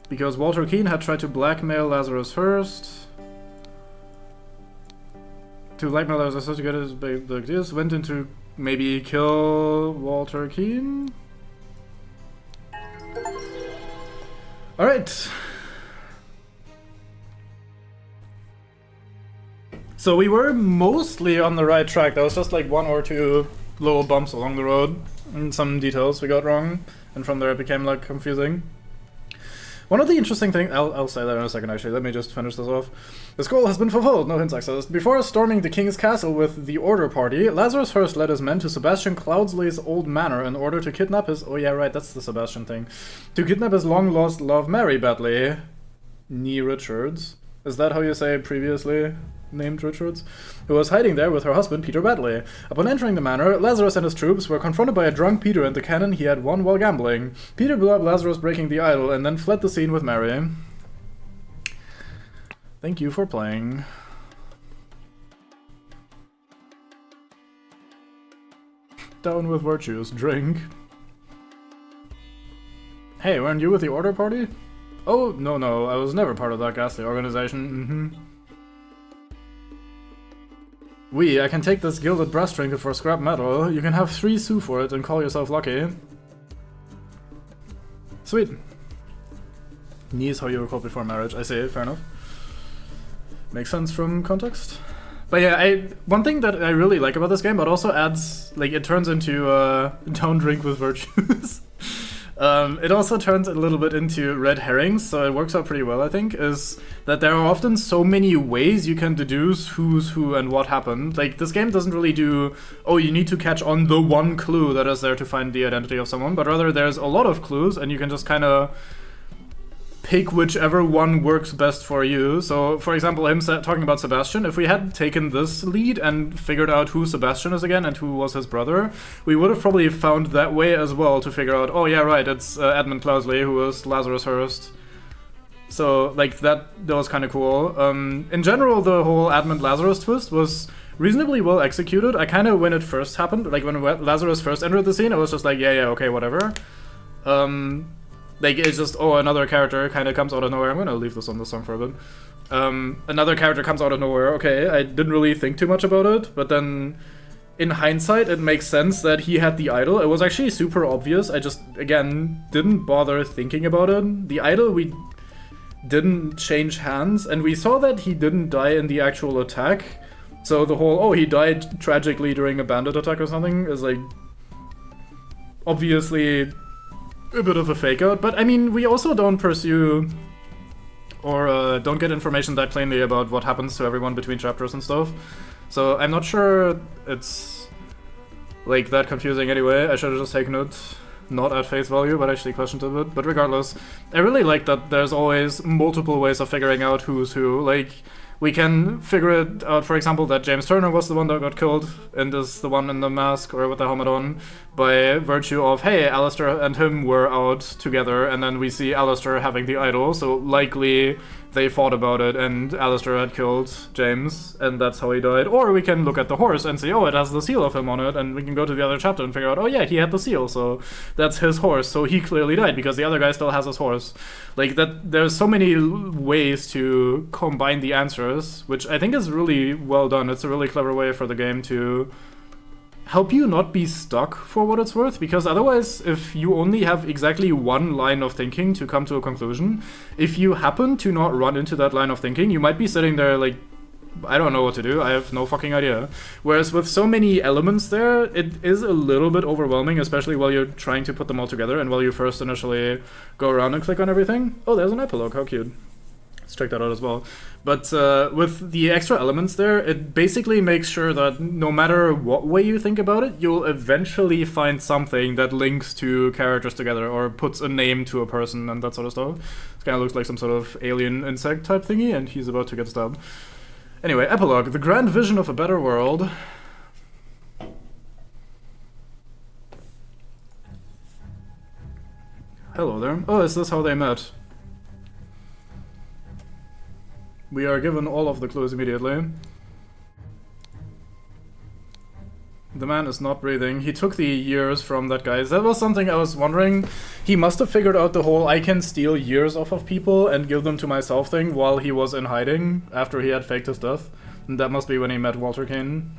[SPEAKER 1] Because Walter Keane had tried to blackmail Lazarus Hearst. To blackmail Lazarus Hearst to get his big ideas. Went into maybe kill Walter Keane? Alright. So we were mostly on the right track. There was just like one or two little bumps along the road and some details we got wrong, and from there it became like confusing. One of the interesting things, I'll say that in a second actually, let me just finish this off. The goal has been fulfilled, no hints access. Before storming the King's Castle with the Order Party, Lazarus Hearst led his men to Sebastian Cloudsley's old manor in order to kidnap his, oh yeah right, that's the Sebastian thing, to kidnap his long-lost love Mary Batley, nee Richards. Is that how you say previously named Richards? Who was hiding there with her husband Peter Batley. Upon entering the manor, Lazarus and his troops were confronted by a drunk Peter and the cannon he had won while gambling. Peter blew up Lazarus, breaking the idol, and then fled the scene with Mary. Thank you for playing. Down with virtues, drink. Hey, weren't you with the Order Party? Oh, no, I was never part of that ghastly organization, I can take this gilded brass trinket for scrap metal. You can have 3 sous for it and call yourself lucky. Sweet. Nee is how you were called before marriage. I say, fair enough. Makes sense from context. But yeah, one thing that I really like about this game, but also adds, like, it turns into, don't drink with virtues. It also turns a little bit into red herrings, so it works out pretty well, I think, is that there are often so many ways you can deduce who's who and what happened. Like, this game doesn't really do, oh, you need to catch on the one clue that is there to find the identity of someone, but rather there's a lot of clues, and you can just kind of pick whichever one works best for you. So, for example, him talking about Sebastian, if we had taken this lead and figured out who Sebastian is again and who was his brother, we would have probably found that way as well to figure out, oh yeah, right, it's Edmund Cloudsley who was Lazarus Hearst. So, like, that was kind of cool. In general, the whole Edmund Lazarus twist was reasonably well executed. I kind of, when it first happened, like when Lazarus first entered the scene, I was just like, yeah, okay, whatever. Like, it's just, oh, another character kind of comes out of nowhere. I'm gonna leave this on the song for a bit. Another character comes out of nowhere. Okay, I didn't really think too much about it, but then in hindsight, it makes sense that he had the idol. It was actually super obvious. I just, again, didn't bother thinking about it. The idol, we didn't change hands, and we saw that he didn't die in the actual attack. So the whole, oh, he died tragically during a bandit attack or something is, like, obviously a bit of a fake out, but I mean, we also don't pursue or don't get information that plainly about what happens to everyone between chapters and stuff. So I'm not sure it's like that confusing anyway. I should have just taken it not at face value, but actually questioned a bit. But regardless, I really like that there's always multiple ways of figuring out who's who. Like, we can figure it out, for example, that James Turner was the one that got killed and is the one in the mask or with the helmet on by virtue of, hey, Alistair and him were out together, and then we see Alistair having the idol, so likely they fought about it and Alistair had killed James and that's how he died. Or we can look at the horse and see, oh, it has the seal of him on it, and we can go to the other chapter and figure out, oh yeah, he had the seal, so that's his horse, so he clearly died because the other guy still has his horse. Like, that, there's so many ways to combine the answers, which I think is really well done. It's a really clever way for the game to help you not be stuck for what it's worth, because otherwise, if you only have exactly one line of thinking to come to a conclusion, if you happen to not run into that line of thinking, you might be sitting there like, I don't know what to do, I have no fucking idea. Whereas with so many elements there, it is a little bit overwhelming, especially while you're trying to put them all together and while you first initially go around and click on everything. Oh, there's an epilogue, how cute. Let's check that out as well. But with the extra elements there, it basically makes sure that no matter what way you think about it, you'll eventually find something that links two characters together or puts a name to a person and that sort of stuff. It kind of looks like some sort of alien insect type thingy, and he's about to get stabbed. Anyway, epilogue. The grand vision of a better world. Hello there. Oh, is this how they met? We are given all of the clues immediately. The man is not breathing. He took the years from that guy. That was something I was wondering. He must have figured out the whole I can steal years off of people and give them to myself thing while he was in hiding after he had faked his death. And that must be when he met Walter Kane.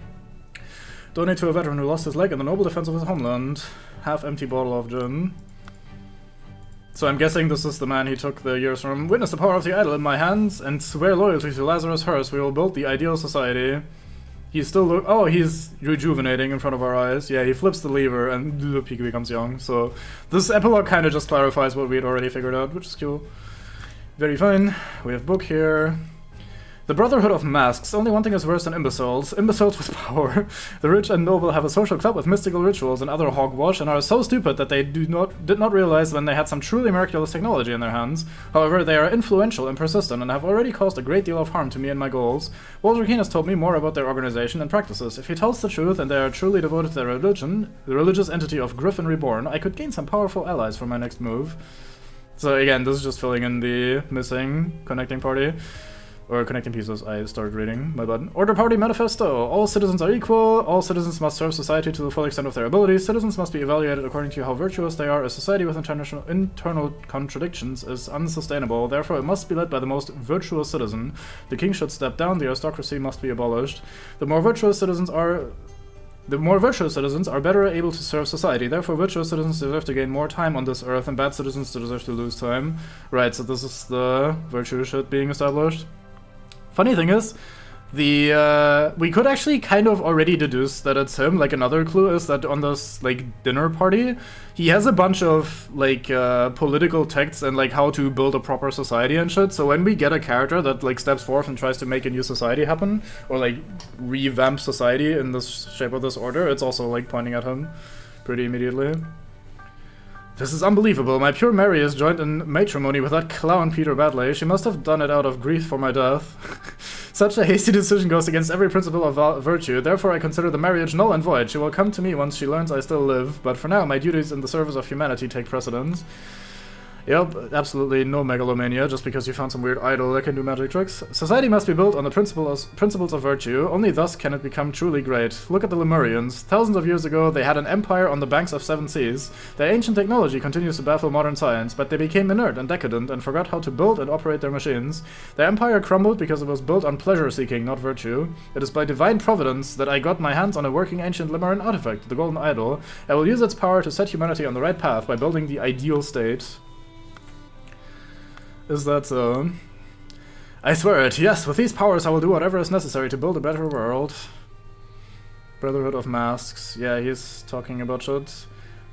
[SPEAKER 1] Donate to a veteran who lost his leg in the noble defense of his homeland. Half-empty bottle of gin. So I'm guessing this is the man he took the years from. Witness the power of the idol in my hands and swear loyalty to Lazarus Hearst. We will build the ideal society. He's still oh, he's rejuvenating in front of our eyes. Yeah, he flips the lever and he becomes young. So this epilogue kind of just clarifies what we had already figured out, which is cool. Very fine. We have book here. The Brotherhood of Masks. Only one thing is worse than imbeciles. Imbeciles with power. The rich and noble have a social club with mystical rituals and other hogwash and are so stupid that they did not realize when they had some truly miraculous technology in their hands. However, they are influential and persistent and have already caused a great deal of harm to me and my goals. Walter Keane has told me more about their organization and practices. If he tells the truth and they are truly devoted to their religion, the religious entity of Griffin Reborn, I could gain some powerful allies for my next move. So again, this is just filling in the missing connecting party. Or connecting pieces, I started reading, my bad. Order Party Manifesto. All citizens are equal. All citizens must serve society to the full extent of their abilities. Citizens must be evaluated according to how virtuous they are. A society with internal contradictions is unsustainable. Therefore, it must be led by the most virtuous citizen. The king should step down. The aristocracy must be abolished. The more virtuous citizens are better able to serve society. Therefore, virtuous citizens deserve to gain more time on this earth, and bad citizens deserve to lose time. Right, so this is the virtue shit being established. Funny thing is, we could actually kind of already deduce that it's him. Like, another clue is that on this, like, dinner party, he has a bunch of, like, political texts and, like, how to build a proper society and shit. So when we get a character that, like, steps forth and tries to make a new society happen, or, like, revamp society in this shape of this order, it's also, like, pointing at him pretty immediately. This is unbelievable. My pure Mary is joined in matrimony with that clown Peter Badley. She must have done it out of grief for my death. Such a hasty decision goes against every principle of virtue. Therefore, I consider the marriage null and void. She will come to me once she learns I still live. But for now, my duties in the service of humanity take precedence. Yep, absolutely no megalomania, just because you found some weird idol that can do magic tricks. Society must be built on the principles of virtue. Only thus can it become truly great. Look at the Lemurians. Thousands of years ago, they had an empire on the banks of 7 seas. Their ancient technology continues to baffle modern science, but they became inert and decadent and forgot how to build and operate their machines. Their empire crumbled because it was built on pleasure-seeking, not virtue. It is by divine providence that I got my hands on a working ancient Lemurian artifact, the Golden Idol. I will use its power to set humanity on the right path by building the ideal state. Is that so? I swear it, yes, with these powers I will do whatever is necessary to build a better world. Brotherhood of Masks, yeah, he's talking about shit.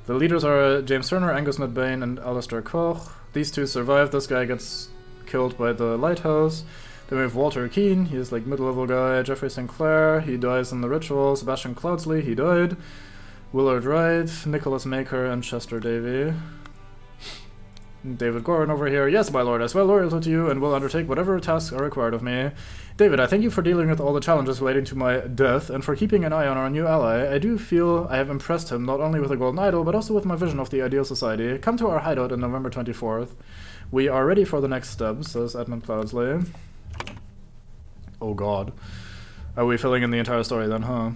[SPEAKER 1] The leaders are James Turner, Angus McBain, and Alistair Koch. These two survive, this guy gets killed by the lighthouse. Then we have Walter Keane, he's like mid-level guy. Jeffrey Sinclair, he dies in the ritual. Sebastian Cloudsley, he died. Willard Wright, Nicholas Maker, and Chester Davy. David Gordon over here. Yes, my lord, I swear loyalty to you and will undertake whatever tasks are required of me. David, I thank you for dealing with all the challenges relating to my death and for keeping an eye on our new ally. I do feel I have impressed him not only with the Golden Idol, but also with my vision of the ideal society. Come to our hideout on November 24th. We are ready for the next step, says Edmund Cloudsley. Oh god. Are we filling in the entire story then, huh?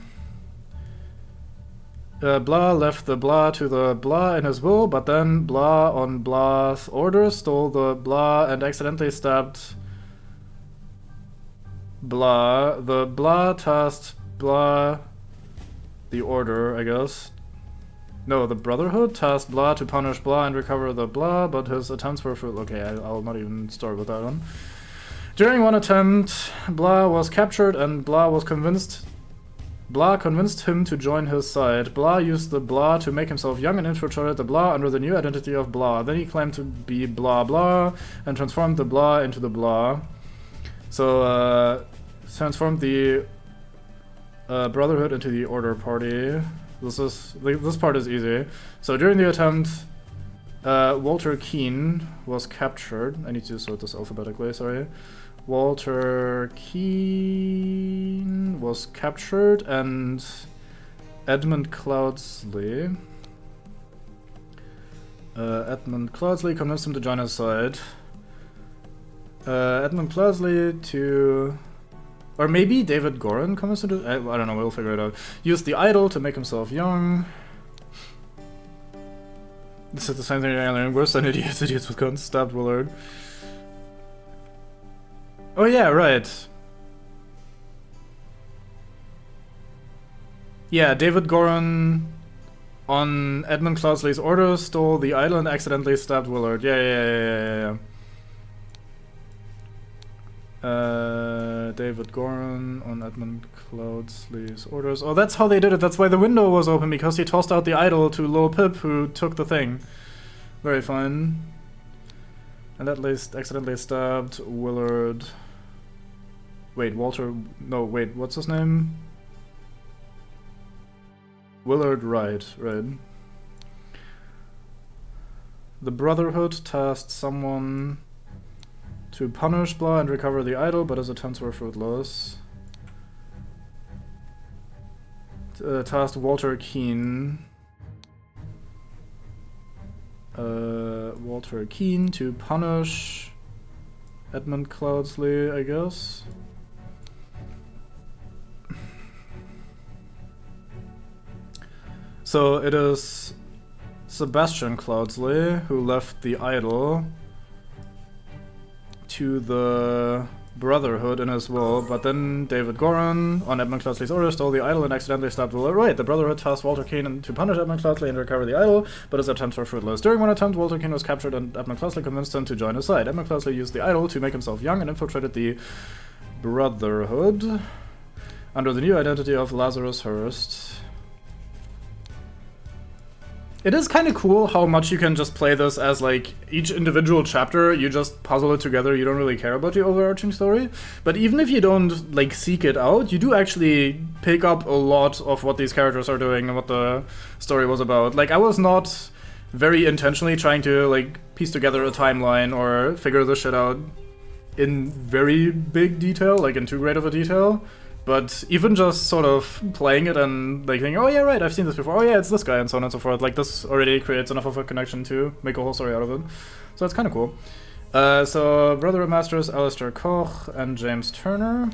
[SPEAKER 1] Blah left the blah to the blah in his will, but then blah on blah's orders stole the blah and accidentally stabbed blah. The blah tasked blah the order, I guess. No, the Brotherhood tasked blah to punish blah and recover the blah, but his attempts were fruitless. Okay, I'll not even start with that one. During one attempt, blah was captured and Blah convinced him to join his side. Blah used the blah to make himself young and infiltrated the blah under the new identity of blah. Then he claimed to be blah blah and transformed the blah into the blah. So, transformed the Brotherhood into the Order Party. This part is easy. So during the attempt, Walter Keane was captured. I need to sort this alphabetically, sorry. Walter Keane was captured and Edmund Cloudsley convinced him to join his side. Edmund Cloudsley to... Or maybe David Goran convinced him to... I don't know, we'll figure it out. Used the idol to make himself young. This is the same thing I learned. Worse than idiots. Idiots with guns stabbed Willard. Oh yeah, right. Yeah, David Goran, on Edmund Cloudsley's orders, stole the idol and accidentally stabbed Willard. Yeah. David Goran on Edmund Cloudsley's orders. Oh, that's how they did it. That's why the window was open, because he tossed out the idol to Lil Pip, who took the thing. Very fine. And at least accidentally stabbed Willard. Wait, Walter... No, wait, what's his name? Willard Wright, right. The Brotherhood tasked someone to punish Blah and recover the idol, but his attempts were fruitless. Tasked Walter Keane. Walter Keane to punish Edmund Cloudsley, I guess. So it is Sebastian Cloudsley who left the idol to the Brotherhood in his will, but then David Goran, on Edmund Cloudsley's order, stole the idol and accidentally stabbed Willard. Right, the Brotherhood tasked Walter Keane to punish Edmund Cloudsley and recover the idol, but his attempts were fruitless. During one attempt, Walter Keane was captured and Edmund Cloudsley convinced him to join his side. Edmund Cloudsley used the idol to make himself young and infiltrated the Brotherhood under the new identity of Lazarus Hearst. It is kind of cool how much you can just play this as, like, each individual chapter, you just puzzle it together, you don't really care about the overarching story. But even if you don't, like, seek it out, you do actually pick up a lot of what these characters are doing and what the story was about. Like, I was not very intentionally trying to, like, piece together a timeline or figure this shit out in very big detail, like in too great of a detail. But even just sort of playing it and like thinking, oh yeah, right, I've seen this before, oh yeah, it's this guy, and so on and so forth, like this already creates enough of a connection to make a whole story out of it. So that's kind of cool. So Brother of Masters, Alistair Koch, and James Turner.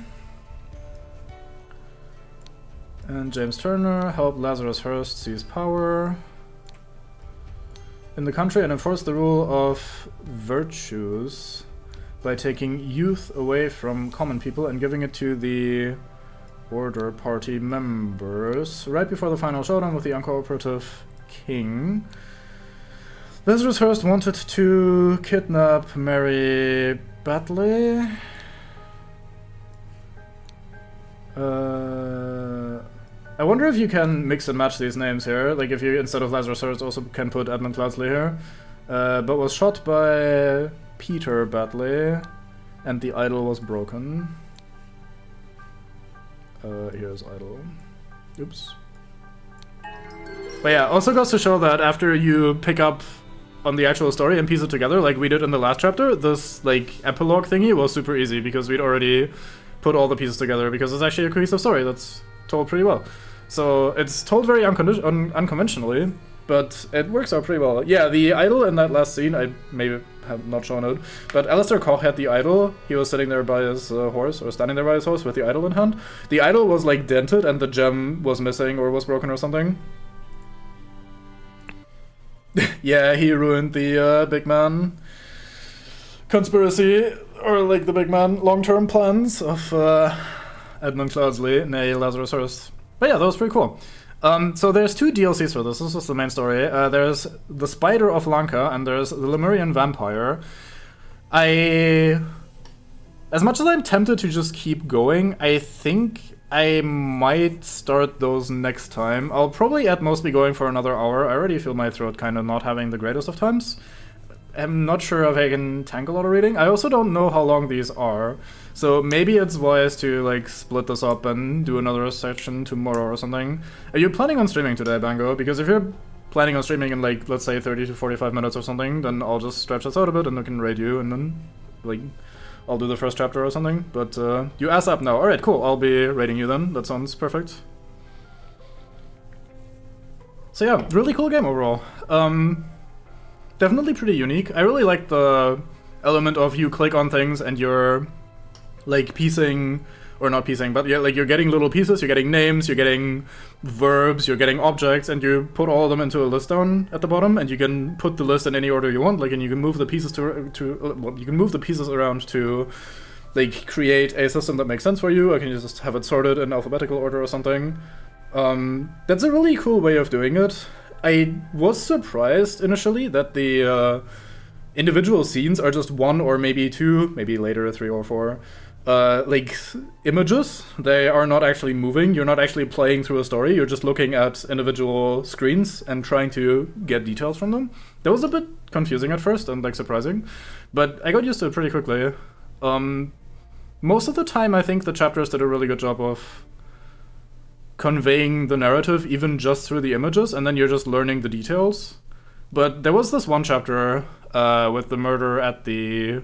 [SPEAKER 1] And James Turner helped Lazarus Hearst seize power in the country and enforce the rule of virtues by taking youth away from common people and giving it to the Order Party members. Right before the final showdown with the uncooperative king, Lazarus Hearst wanted to kidnap Mary Batley. I wonder if you can mix and match these names here, like if you, instead of Lazarus Hearst, also can put Edmund Cloudsley here. But was shot by Peter Batley, and the idol was broken. Here's idol. Oops. But yeah, also goes to show that after you pick up on the actual story and piece it together, like we did in the last chapter, this like epilogue thingy was super easy because we'd already put all the pieces together, because it's actually a cohesive story that's told pretty well. So it's told very unconventionally, but it works out pretty well. Yeah, the idol in that last scene, I maybe have not shown it, but Alistair Koch had the idol. He was sitting there by his horse, or standing there by his horse with the idol in hand. The idol was like dented and the gem was missing or was broken or something. Yeah, he ruined the big man conspiracy, or like the big man long-term plans of Edmund Cloudsley, nay Lazarus Hearst. But yeah, that was pretty cool. So there's 2 DLCs for this. This is the main story. There's the Spider of Lanka and there's the Lemurian Vampire. As much as I'm tempted to just keep going, I think I might start those next time. I'll probably at most be going for another hour. I already feel my throat kind of not having the greatest of times. I'm not sure if I can tank a lot of reading. I also don't know how long these are. So maybe it's wise to like split this up and do another section tomorrow or something. Are you planning on streaming today, Bango? Because if you're planning on streaming in like, let's say 30 to 45 minutes or something, then I'll just stretch this out a bit and I can raid you and then like I'll do the first chapter or something. But you ass up now. Alright, cool. I'll be raiding you then. That sounds perfect. So yeah, really cool game overall. Definitely pretty unique. I really like the element of you click on things and you're like piecing, or not piecing, but yeah, like you're getting little pieces, you're getting names, you're getting verbs, you're getting objects, and you put all of them into a list down at the bottom, and you can put the list in any order you want, like, and you can move the pieces you can move the pieces around to like create a system that makes sense for you, or can you just have it sorted in alphabetical order or something. That's a really cool way of doing it. I was surprised initially that the individual scenes are just 1 or maybe 2, maybe later 3 or 4, like images. They are not actually moving. You're not actually playing through a story. You're just looking at individual screens and trying to get details from them. That was a bit confusing at first and like surprising, but I got used to it pretty quickly. Most of the time, I think the chapters did a really good job of conveying the narrative even just through the images, and then you're just learning the details. But there was this one chapter with the murder at the...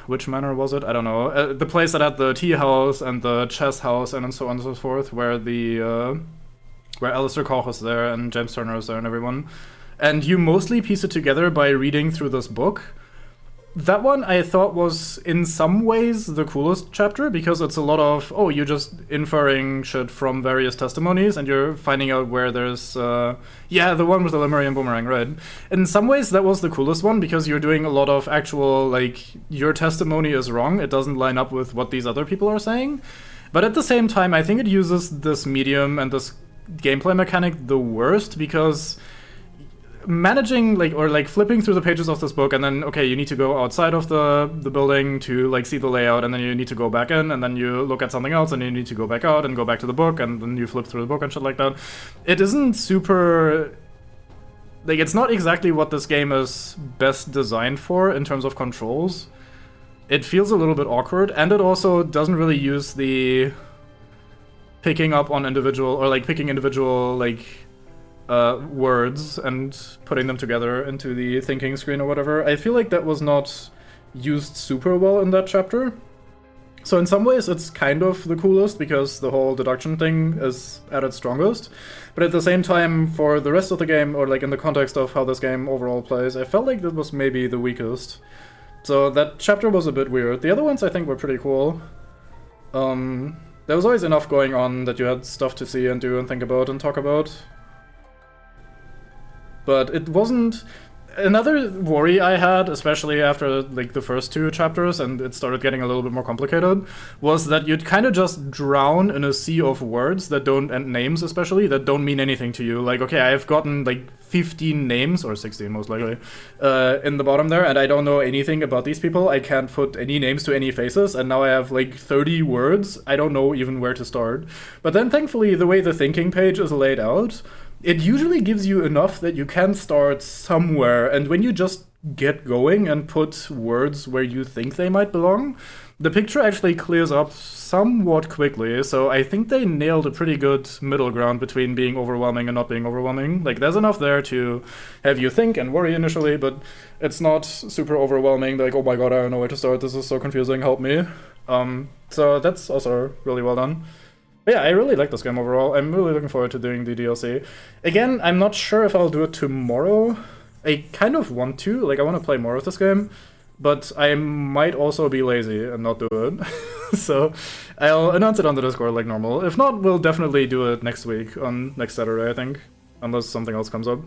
[SPEAKER 1] Which manor was it? I don't know. The place that had the tea house and the chess house and so on and so forth, where the where Alistair Koch is there and James Turner is there and everyone. And you mostly piece it together by reading through this book. That one I thought was in some ways the coolest chapter, because it's a lot of, oh, you're just inferring shit from various testimonies and you're finding out where there's, yeah, the one with the Lemurian boomerang, right? In some ways that was the coolest one, because you're doing a lot of actual, like, your testimony is wrong, it doesn't line up with what these other people are saying. But at the same time, I think it uses this medium and this gameplay mechanic the worst, because managing like flipping through the pages of this book, and then okay, you need to go outside of the building to like see the layout, and then you need to go back in, and then you look at something else, and you need to go back out and go back to the book, and then you flip through the book and shit like that. It isn't super, like, it's not exactly what this game is best designed for in terms of controls. It feels a little bit awkward, and it also doesn't really use the picking up on individual, or like picking individual like words and putting them together into the thinking screen or whatever. I feel like that was not used super well in that chapter. So in some ways it's kind of the coolest, because the whole deduction thing is at its strongest. But at the same time, for the rest of the game, or like in the context of how this game overall plays, I felt like that was maybe the weakest. So that chapter was a bit weird. The other ones I think were pretty cool. There was always enough going on that you had stuff to see and do and think about and talk about. But it wasn't... Another worry I had, especially after like the first 2 chapters and it started getting a little bit more complicated, was that you'd kind of just drown in a sea of words that don't, and names especially, that don't mean anything to you. Like, okay, I've gotten like 15 names, or 16 most likely, in the bottom there, and I don't know anything about these people. I can't put any names to any faces, and now I have like 30 words. I don't know even where to start. But then thankfully, the way the thinking page is laid out, it usually gives you enough that you can start somewhere, and when you just get going and put words where you think they might belong, the picture actually clears up somewhat quickly. So I think they nailed a pretty good middle ground between being overwhelming and not being overwhelming. Like, there's enough there to have you think and worry initially, but it's not super overwhelming, like, oh my god, I don't know where to start, this is so confusing, help me. So that's also really well done. But yeah, I really like this game overall. I'm really looking forward to doing the DLC. Again, I'm not sure if I'll do it tomorrow. I kind of want to. Like, I want to play more of this game. But I might also be lazy and not do it. So I'll announce it on the Discord like normal. If not, we'll definitely do it next week, on next Saturday, I think. Unless something else comes up.